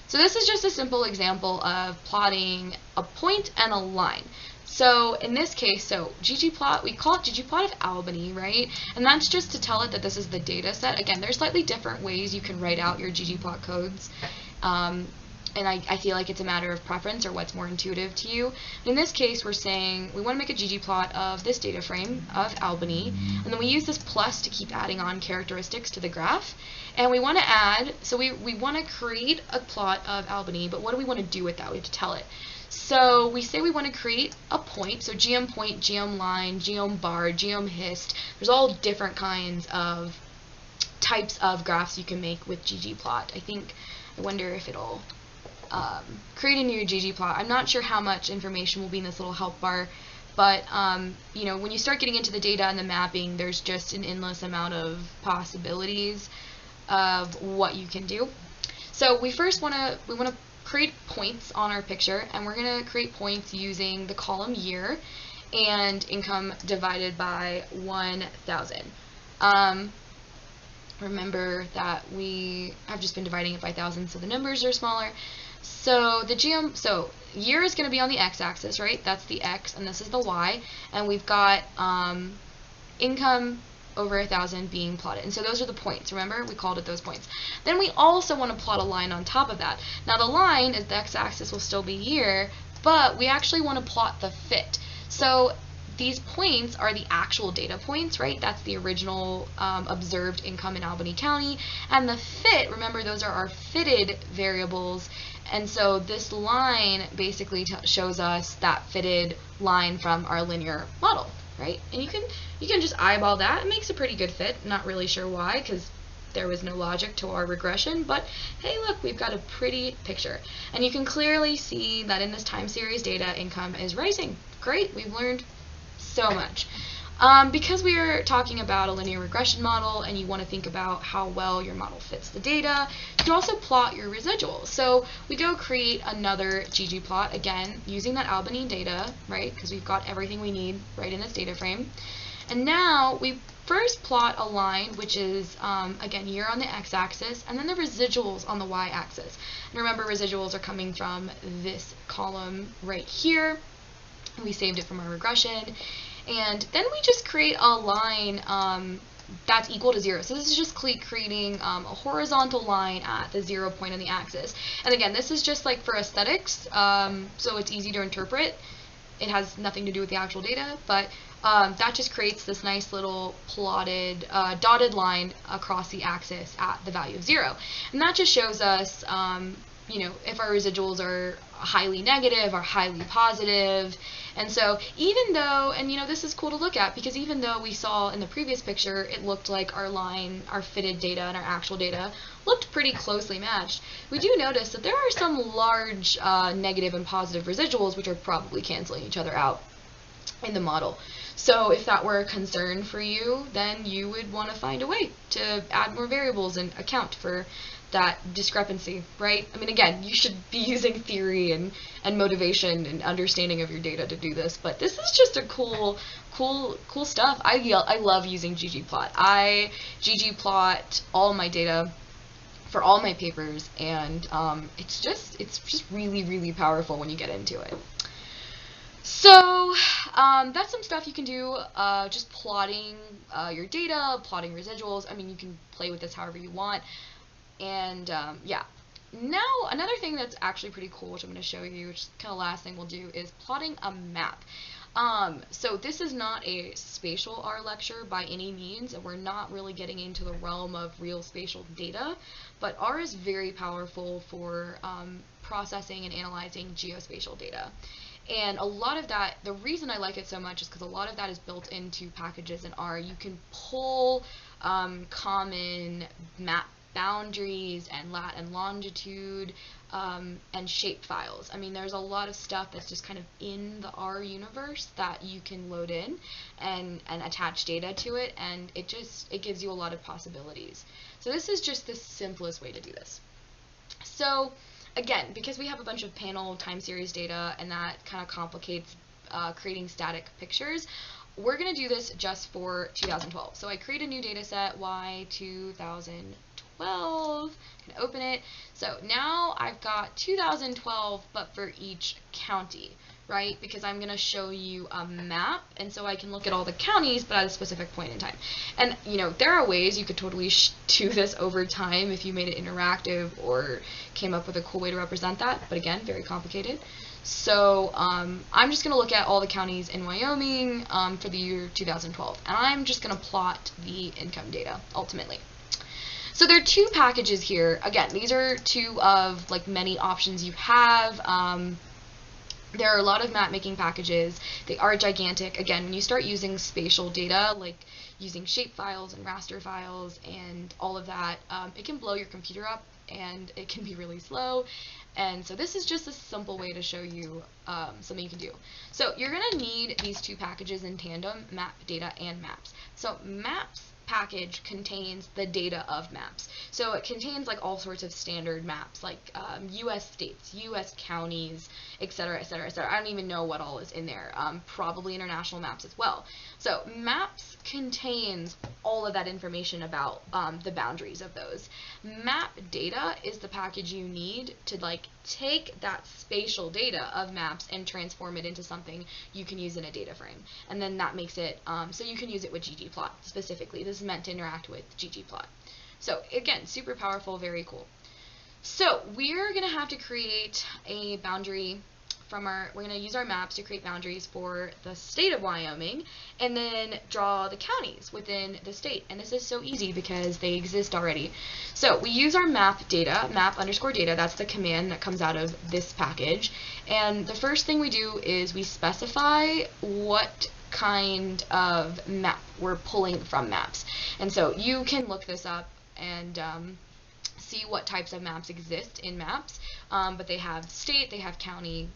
Speaker 1: So this is just a simple example of plotting a point and a line. So in this case, so ggplot, we call it ggplot of Albany, right? And that's just to tell it that this is the data set. Again, there's slightly different ways you can write out your ggplot codes. And I feel like it's a matter of preference or what's more intuitive to you. In this case, we're saying we want to make a ggplot of this data frame of Albany, and then we use this plus to keep adding on characteristics to the graph. And we want to add, so we want to create a plot of Albany, but what do we want to do with that? We have to tell it. So we say we want to create a point, so geom point, geom line, geom bar, geom hist. There's all different kinds of types of graphs you can make with ggplot. I wonder if it'll create a new ggplot. I'm not sure how much information will be in this little help bar, but you know, when you start getting into the data and the mapping, there's just an endless amount of possibilities of what you can do. So we want to create points on our picture, and we're going to create points using the column year and income divided by 1,000. Remember that we have just been dividing it by 1,000, so the numbers are smaller. So so year is going to be on the x-axis, right? That's the x, and this is the y, and we've got income over 1,000 being plotted. And so those are the points. Remember, we called it those points. Then we also want to plot a line on top of that. Now the line is the x-axis will still be year, but we actually want to plot the fit. So these points are the actual data points, right? That's the original observed income in Albany County. And the fit, remember, those are our fitted variables. And so this line basically shows us that fitted line from our linear model, right? And you can just eyeball that. It makes a pretty good fit. Not really sure why, because there was no logic to our regression, but hey, look, we've got a pretty picture. And you can clearly see that in this time series data, income is rising. Great, we've learned so much. Because we are talking about a linear regression model and you want to think about how well your model fits the data, you can also plot your residuals. So we go create another ggplot, again, using that Albany data, right, because we've got everything we need right in this data frame. And now we first plot a line, which is, again, year on the x-axis, and then the residuals on the y-axis. And remember, residuals are coming from this column right here. We saved it from our regression. And then we just create a line that's equal to 0. So this is just creating a horizontal line at the 0 point on the axis. And again, this is just like for aesthetics, so it's easy to interpret. It has nothing to do with the actual data, but that just creates this nice little plotted, dotted line across the axis at the value of 0. And that just shows us, you know, if our residuals are highly negative or highly positive. And so even though, and you know, this is cool to look at, because even though we saw in the previous picture, it looked like our line, our fitted data and our actual data looked pretty closely matched, we do notice that there are some large negative and positive residuals which are probably canceling each other out in the model. So if that were a concern for you, then you would want to find a way to add more variables and account for that discrepancy, right? I mean, again, you should be using theory and motivation and understanding of your data to do this, but this is just a cool stuff. I love using ggplot. I ggplot all my data for all my papers, and it's just really powerful when you get into it. So that's some stuff you can do, just plotting your data, plotting residuals. I mean, you can play with this however you want. And yeah, now another thing that's actually pretty cool, which I'm going to show you, which is kind of last thing we'll do, is plotting a map. So this is not a spatial R lecture by any means, and we're not really getting into the realm of real spatial data, but R is very powerful for processing and analyzing geospatial data. And a lot of that, the reason I like it so much is because a lot of that is built into packages in R. You can pull common map boundaries and lat and longitude and shape files. I mean, there's a lot of stuff that's just kind of in the R universe that you can load in and attach data to it, and it gives you a lot of possibilities. So this is just the simplest way to do this. So again, because we have a bunch of panel time series data and that kind of complicates creating static pictures, we're going to do this just for 2012. So I create a new data set, Y 2012, I can open it. So now I've got 2012, but for each county, right? Because I'm going to show you a map, and so I can look at all the counties, but at a specific point in time. And, you know, there are ways you could totally do this over time if you made it interactive or came up with a cool way to represent that, but again, very complicated. So I'm just going to look at all the counties in Wyoming for the year 2012, and I'm just going to plot the income data, ultimately. So there are two packages here. Again, these are two of like many options you have. There are a lot of map making packages. They are gigantic. Again, when you start using spatial data, like using shape files and raster files and all of that, it can blow your computer up and it can be really slow. And so this is just a simple way to show you something you can do. So you're going to need these two packages in tandem, map data and maps. So maps package contains the data of maps. So it contains like all sorts of standard maps, like US states, US counties, etc., etc., etc. I don't even know what all is in there. Probably international maps as well. So maps contains all of that information about the boundaries of those. Map data is the package you need to like take that spatial data of maps and transform it into something you can use in a data frame. And then that makes it so you can use it with ggplot specifically. This is meant to interact with ggplot. So again, super powerful, very cool. So we're going to have to create a boundary from we're going to use our maps to create boundaries for the state of Wyoming and then draw the counties within the state. And this is so easy because they exist already. So we use our map data, map underscore data, that's the command that comes out of this package. And the first thing we do is we specify what kind of map we're pulling from maps. And so you can look this up and see what types of maps exist in maps, but they have state, they have county.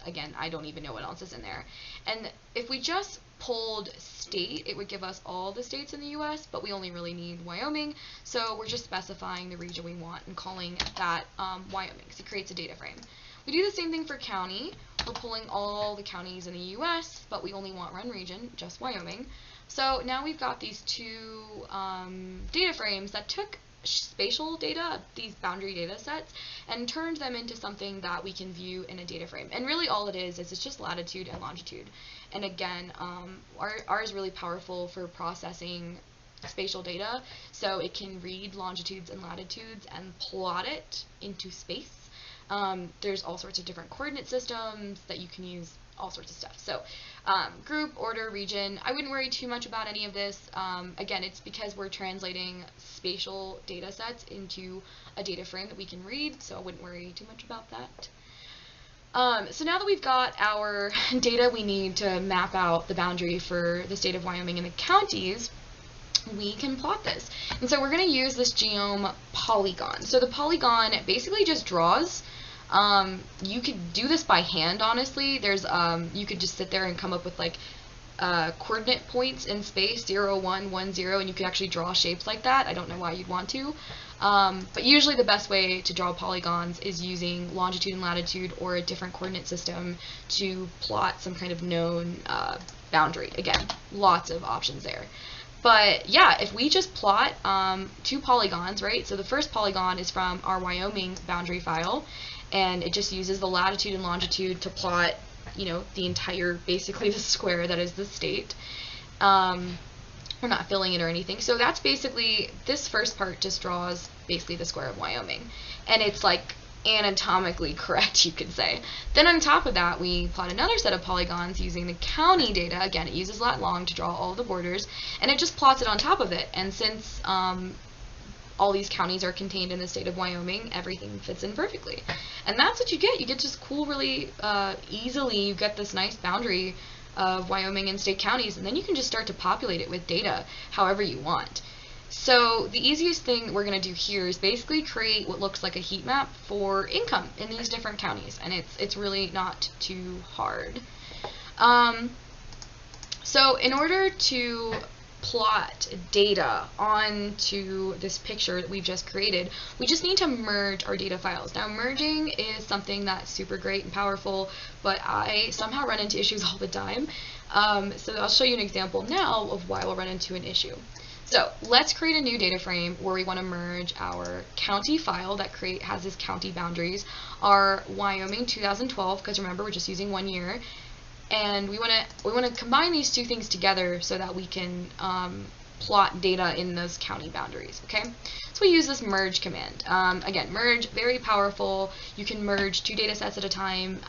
Speaker 1: Again, I don't even know what else is in there. And if we just pulled state, it would give us all the states in the US, but we only really need Wyoming, so we're just specifying the region we want and calling that Wyoming, so it creates a data frame. We do the same thing for county. We're pulling all the counties in the US, but we only want one region, just Wyoming. So now we've got these two data frames that took spatial data, these boundary data sets, and turned them into something that we can view in a data frame. And really all it is it's just latitude and longitude. And again, R is really powerful for processing spatial data, so it can read longitudes and latitudes and plot it into space. There's all sorts of different coordinate systems that you can use, all sorts of stuff. So group, order, region, I wouldn't worry too much about any of this. Again, it's because we're translating spatial data sets into a data frame that we can read, so I wouldn't worry too much about that. So now that we've got our data we need to map out the boundary for the state of Wyoming and the counties, we can plot this. And so we're going to use this geom polygon. So the polygon basically just draws. You could do this by hand, honestly. There's you could just sit there and come up with like coordinate points in space, 0, 1, 1, 0, and you could actually draw shapes like that. I don't know why you'd want to. But usually the best way to draw polygons is using longitude and latitude or a different coordinate system to plot some kind of known boundary. Again, lots of options there. But yeah, if we just plot 2 polygons, right? So the first polygon is from our Wyoming boundary file, and it just uses the latitude and longitude to plot, you know, the entire, basically the square that is the state. We're not filling it or anything. So that's basically, this first part just draws basically the square of Wyoming. And it's like anatomically correct, you could say. Then on top of that, we plot another set of polygons using the county data. Again, it uses lat long to draw all the borders, and it just plots it on top of it. And since all these counties are contained in the state of Wyoming, everything fits in perfectly. And that's what you get. You get just cool, really easily, you get this nice boundary of Wyoming and state counties, and then you can just start to populate it with data however you want. So the easiest thing we're going to do here is basically create what looks like a heat map for income in these different counties, and it's really not too hard. So in order to plot data onto this picture that we've just created, we just need to merge our data files. Now, merging is something that's super great and powerful, but I somehow run into issues all the time. So I'll show you an example now of why we'll run into an issue. So let's create a new data frame where we want to merge our county file that has its county boundaries, our Wyoming 2012, because remember we're just using 1 year, and we want to combine these two things together so that we can plot data in those county boundaries. Okay, so we use this merge command. Again, merge, very powerful. You can merge 2 data sets at a time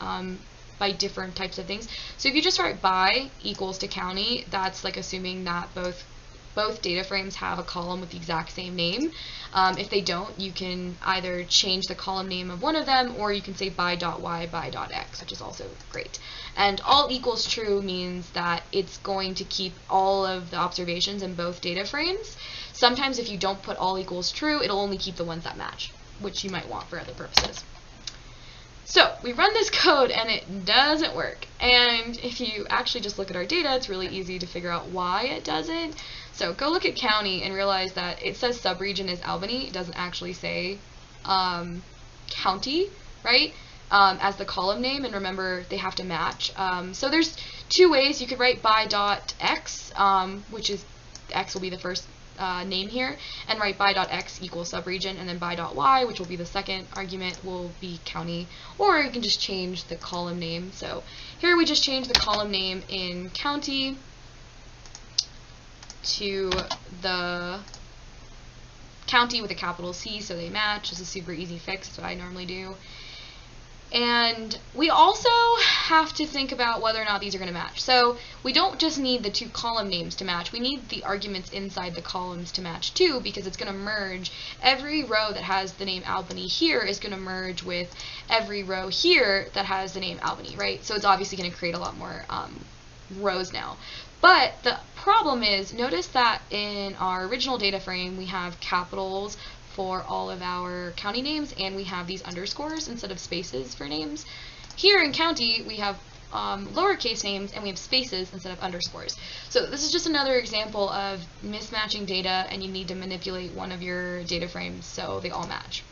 Speaker 1: by different types of things. So if you just write by equals to county, that's like assuming that both data frames have a column with the exact same name. If they don't, you can either change the column name of one of them, or you can say by.y, by.x, which is also great. And all equals true means that it's going to keep all of the observations in both data frames. Sometimes if you don't put all equals true, it'll only keep the ones that match, which you might want for other purposes. So we run this code and it doesn't work. And if you actually just look at our data, it's really easy to figure out why it doesn't. So go look at county and realize that it says subregion is Albany. It doesn't actually say county, right, as the column name. And remember, they have to match. So there's 2 ways. You could write by.x, which is x will be the first name here, and write by.x equals subregion, and then by.y, which will be the second argument, will be county. Or you can just change the column name. So here we just change the column name in county to the county with a capital C, so they match. This is a super easy fix. That's what I normally do. And we also have to think about whether or not these are going to match. So we don't just need the 2 column names to match. We need the arguments inside the columns to match too, because it's going to merge. Every row that has the name Albany here is going to merge with every row here that has the name Albany, right? So it's obviously going to create a lot more rows now. But the problem is, notice that in our original data frame we have capitals for all of our county names, and we have these underscores instead of spaces for names. Here in county we have lowercase names, and we have spaces instead of underscores. So this is just another example of mismatching data, and you need to manipulate one of your data frames so they all match.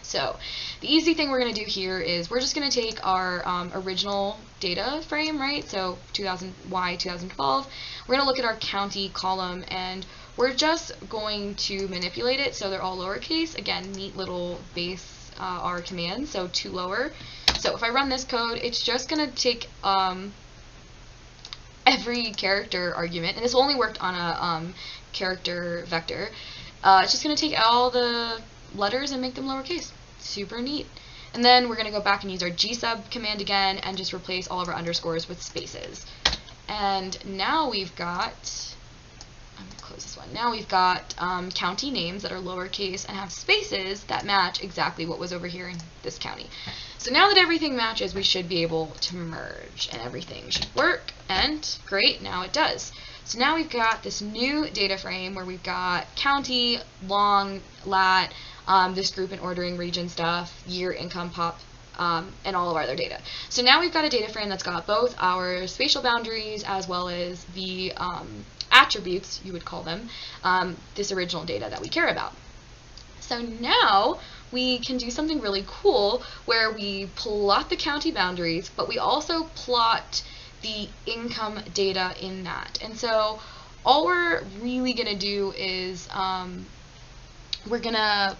Speaker 1: So the easy thing we're going to do here is we're just going to take our original data frame, right? So 2012. We're going to look at our county column, and we're just going to manipulate it so they're all lowercase. Again, neat little base R command, so to lower. So if I run this code, it's just going to take every character argument, and this only worked on a character vector. It's just going to take all the letters and make them lowercase. Super neat. And then we're going to go back and use our gsub command again and just replace all of our underscores with spaces. And now we've got, I'm going to close this one. Now we've got county names that are lowercase and have spaces that match exactly what was over here in this county. So now that everything matches, we should be able to merge and everything should work, and great, now it does. So now we've got this new data frame where we've got county, long, lat, this group and ordering region stuff, year, income, pop, and all of our other data. So now we've got a data frame that's got both our spatial boundaries as well as the attributes, you would call them, this original data that we care about. So now we can do something really cool where we plot the county boundaries, but we also plot the income data in that. And so all we're really going to do is we're going to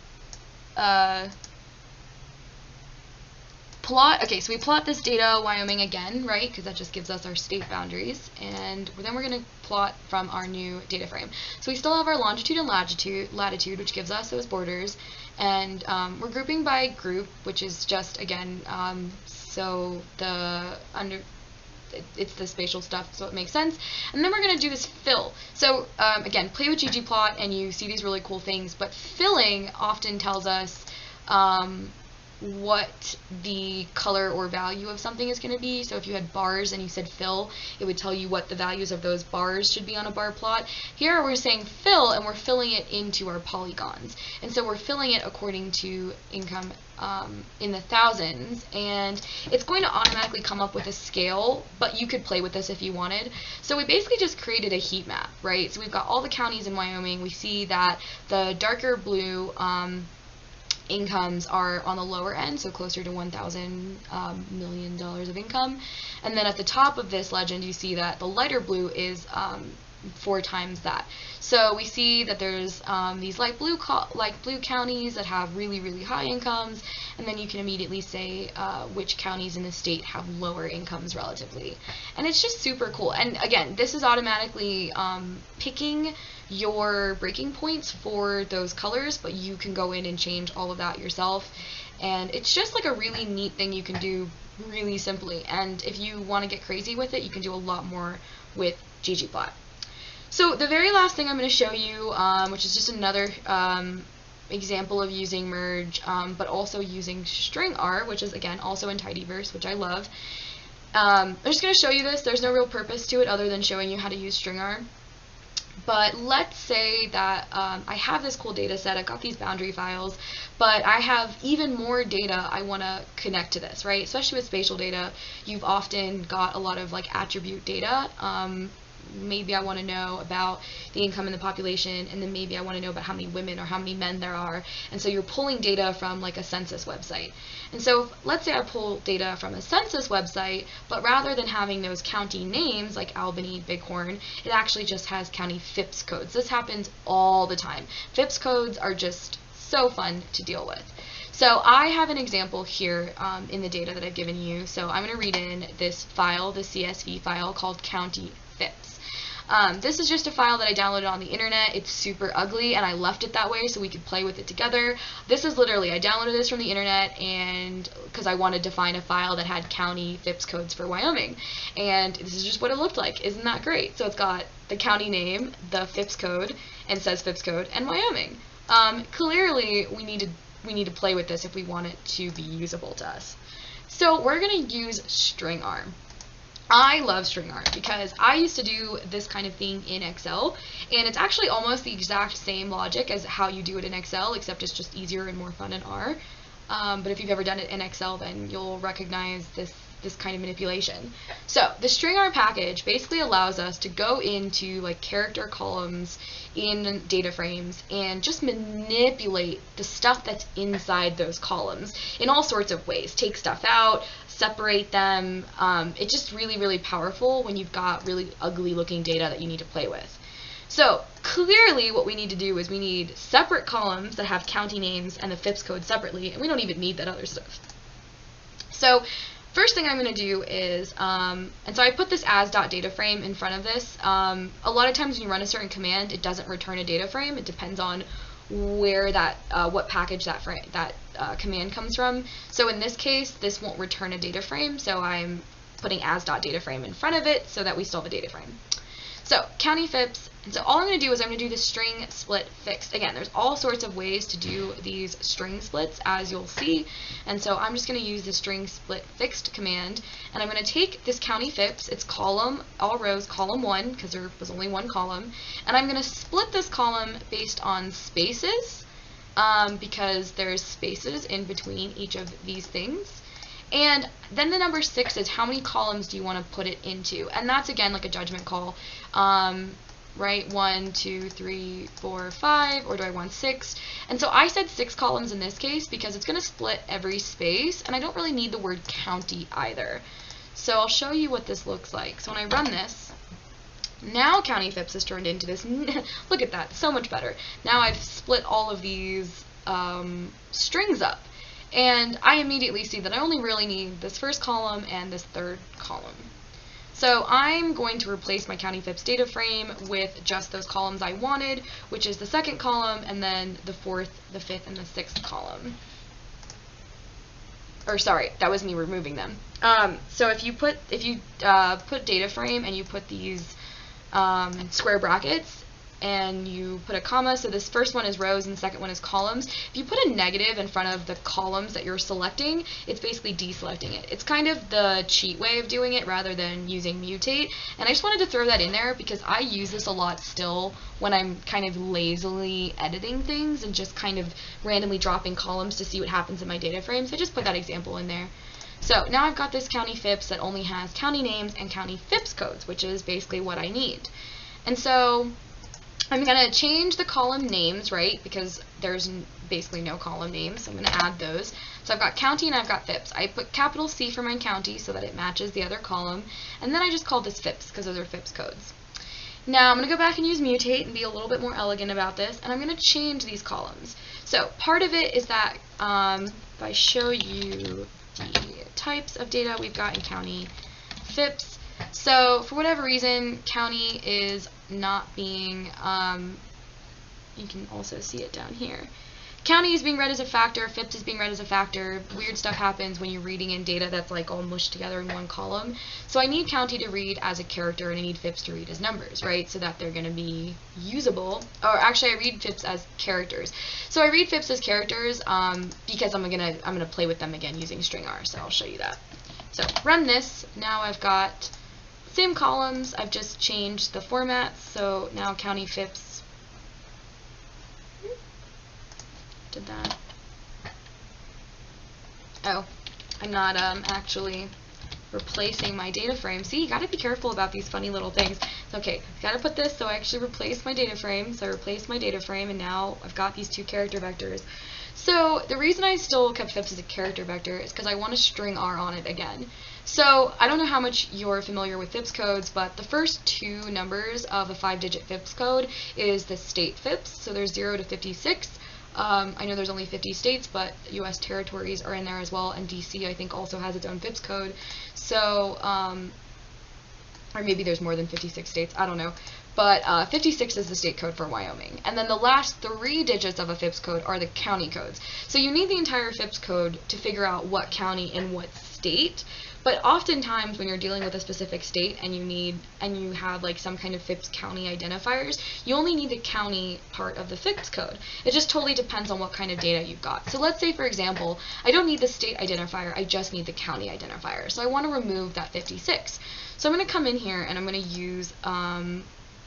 Speaker 1: plot, okay, so we plot this data Wyoming again, right, because that just gives us our state boundaries, and then we're going to plot from our new data frame. So we still have our longitude and latitude, which gives us those borders, and we're grouping by group, which is just, again, so it's the spatial stuff, so it makes sense. And then we're going to do this fill. So again, play with ggplot and you see these really cool things, but filling often tells us what the color or value of something is going to be. So if you had bars and you said fill, it would tell you what the values of those bars should be on a bar plot. Here we're saying fill, and we're filling it into our polygons. And so we're filling it according to income in the thousands, and it's going to automatically come up with a scale, but you could play with this if you wanted. So we basically just created a heat map, right? So we've got all the counties in Wyoming. We see that the darker blue incomes are on the lower end, so closer to $1,000 million of income. And then at the top of this legend, you see that the lighter blue is 4 times that. So we see that there's these light blue counties that have really, really high incomes, and then you can immediately say which counties in the state have lower incomes relatively. And it's just super cool. And again, this is automatically picking your breaking points for those colors, but you can go in and change all of that yourself. And it's just like a really neat thing you can do really simply. And if you want to get crazy with it, you can do a lot more with ggplot. So the very last thing I'm going to show you, which is just another example of using merge, but also using string R, which is again also in tidyverse, which I love. I'm just going to show you this. There's no real purpose to it other than showing you how to use string R. But let's say that I have this cool data set, I've got these boundary files, but I have even more data I want to connect to this, right? Especially with spatial data, you've often got a lot of like attribute data. Maybe I want to know about the income in the population, and then maybe I want to know about how many women or how many men there are. And so you're pulling data from like a census website. And so let's say I pull data from a census website, but rather than having those county names like Albany, Bighorn, it actually just has county FIPS codes. This happens all the time. FIPS codes are just so fun to deal with. So I have an example here in the data that I've given you. So I'm going to read in this file, the CSV file called county FIPS. This is just a file that I downloaded on the internet. It's super ugly, and I left it that way so we could play with it together. This is literally, I downloaded this from the internet and because I wanted to find a file that had county FIPS codes for Wyoming. And this is just what it looked like. Isn't that great? So it's got the county name, the FIPS code, and it says FIPS code, and Wyoming. Clearly, we need to play with this if we want it to be usable to us. So we're going to use string R. I love string R because I used to do this kind of thing in Excel, and it's actually almost the exact same logic as how you do it in Excel, except it's just easier and more fun in R. But if you've ever done it in Excel, then you'll recognize this this kind of manipulation. So the string-R package basically allows us to go into like character columns in data frames and just manipulate the stuff that's inside those columns in all sorts of ways. Take stuff out, separate them. It's just really, really powerful when you've got really ugly looking data that you need to play with. So clearly what we need to do is we need separate columns that have county names and the FIPS code separately, and we don't even need that other stuff. So first thing I'm going to do is, and so I put this as.data frame in front of this. A lot of times when you run a certain command, it doesn't return a data frame. It depends on where that, what package that command comes from. So in this case, this won't return a data frame, so I'm putting as.data frame in front of it so that we still have a data frame. So county FIPS, and so all I'm going to do is I'm going to do the string split fixed. Again, there's all sorts of ways to do these string splits, as you'll see, and so I'm just going to use the string split fixed command, and I'm going to take this county FIPS, it's column, all rows, column 1, because there was only one column, and I'm going to split this column based on spaces, because there's spaces in between each of these things. And then the number 6 is how many columns do you want to put it into, and that's again like a judgment call, right? 1, 2, 3, 4, 5, or do I want 6? And so I said 6 columns in this case because it's going to split every space, and I don't really need the word county either. So I'll show you what this looks like. So when I run this, now county FIPS is turned into this. Look at that, so much better. Now I've split all of these strings up. And I immediately see that I only really need this first column and this third column. So I'm going to replace my county FIPS data frame with just those columns I wanted, which is the second column and then the fourth, the fifth, and the sixth column. Or sorry, that was me removing them. So if you put data frame and you put these square brackets, and you put a comma, so this first one is rows and the second one is columns. If you put a negative in front of the columns that you're selecting, it's basically deselecting it. It's kind of the cheat way of doing it rather than using mutate, and I just wanted to throw that in there because I use this a lot still when I'm kind of lazily editing things and just kind of randomly dropping columns to see what happens in my data frame, so I just put that example in there. So now I've got this county FIPS that only has county names and county FIPS codes, which is basically what I need. And so I'm going to change the column names, right, because there's basically no column names, so I'm going to add those. So I've got county and I've got FIPS. I put capital C for my county so that it matches the other column, and then I just called this FIPS because those are FIPS codes. Now I'm going to go back and use mutate and be a little bit more elegant about this, and I'm going to change these columns. So part of it is that if I show you the types of data we've got in county FIPS, so for whatever reason, county is not being, you can also see it down here. County is being read as a factor, FIPS is being read as a factor. Weird stuff happens when you're reading in data that's like all mushed together in one column. So I need county to read as a character and I need FIPS to read as numbers, right? So that they're going to be usable. Or actually I read FIPS as characters. So I read FIPS as characters because I'm gonna play with them again using string-R, so I'll show you that. So run this. Now I've got same columns, I've just changed the formats, so now county FIPS did that. Oh, I'm not actually replacing my data frame. See, you gotta be careful about these funny little things. Okay, gotta put this, so I actually replaced my data frame, so I replaced my data frame, and now I've got these two character vectors. So the reason I still kept FIPS as a character vector is because I want to string R on it again. So I don't know how much you're familiar with FIPS codes, but the first two numbers of a 5-digit FIPS code is the state FIPS, so there's 0 to 56. I know there's only 50 states, but US territories are in there as well, and DC I think also has its own FIPS code. So, or maybe there's more than 56 states, I don't know. But 56 is the state code for Wyoming. And then the last 3 digits of a FIPS code are the county codes. So you need the entire FIPS code to figure out what county and what state. But oftentimes when you're dealing with a specific state and you have like some kind of FIPS county identifiers, you only need the county part of the FIPS code. It just totally depends on what kind of data you've got. So let's say, for example, I don't need the state identifier, I just need the county identifier. So I want to remove that 56. So I'm going to come in here and I'm going to use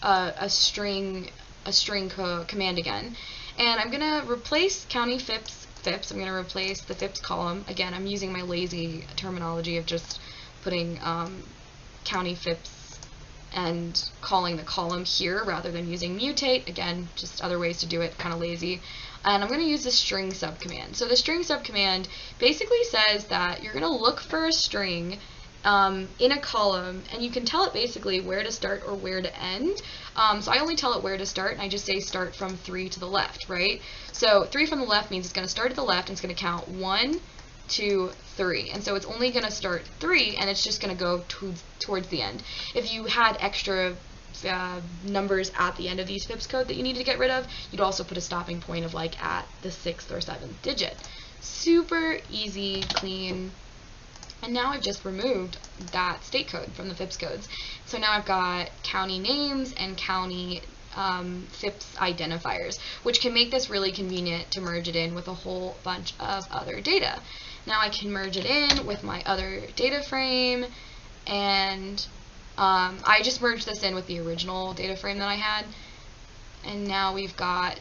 Speaker 1: a string command again, and I'm going to replace county FIPS. I'm going to replace the FIPS column. Again, I'm using my lazy terminology of just putting county FIPS and calling the column here rather than using mutate. Again, just other ways to do it, kind of lazy. And I'm going to use the string subcommand. So the string subcommand basically says that you're going to look for a string in a column, and you can tell it basically where to start or where to end. So I only tell it where to start, and I just say start from 3 to the left, right? So 3 from the left means it's going to start at the left, and it's going to count 1, 2, 3. And so it's only going to start 3, and it's just going to go towards the end. If you had extra numbers at the end of these FIPS code that you needed to get rid of, you'd also put a stopping point of like at the 6th or 7th digit. Super easy, clean. And now I've just removed that state code from the FIPS codes. So now I've got county names and county FIPS identifiers, which can make this really convenient to merge it in with a whole bunch of other data. Now I can merge it in with my other data frame, and I just merged this in with the original data frame that I had. And now we've got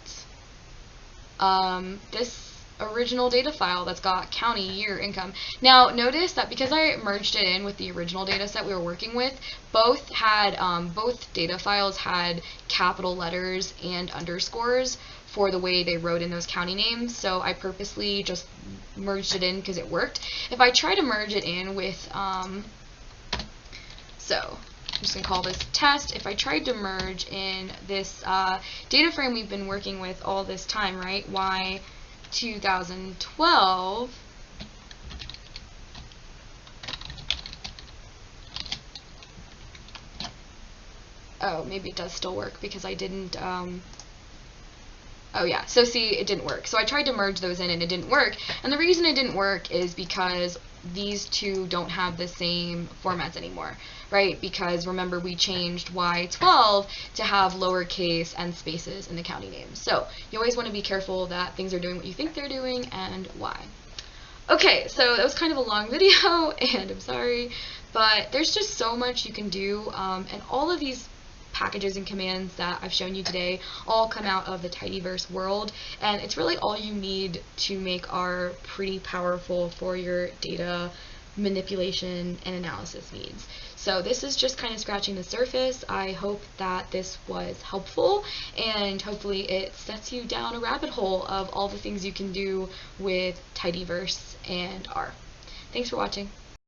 Speaker 1: this original data file that's got county, year, income. Now notice that because I merged it in with the original data set we were working with, both data files had capital letters and underscores for the way they wrote in those county names, so I purposely just merged it in because it worked. If I try to merge it in with, so I'm just going to call this test. If I tried to merge in this data frame we've been working with all this time, right, Y 2012, oh, maybe it does still work because I didn't, oh yeah, so see, it didn't work. So I tried to merge those in and it didn't work. And the reason it didn't work is because these two don't have the same formats anymore, right? Because remember, we changed Y12 to have lowercase and spaces in the county names. So you always want to be careful that things are doing what you think they're doing and why. Okay, so that was kind of a long video, and I'm sorry, but there's just so much you can do, and all of these packages and commands that I've shown you today all come out of the tidyverse world, and it's really all you need to make R pretty powerful for your data manipulation and analysis needs. So this is just kind of scratching the surface. I hope that this was helpful, and hopefully it sets you down a rabbit hole of all the things you can do with tidyverse and R. Thanks for watching.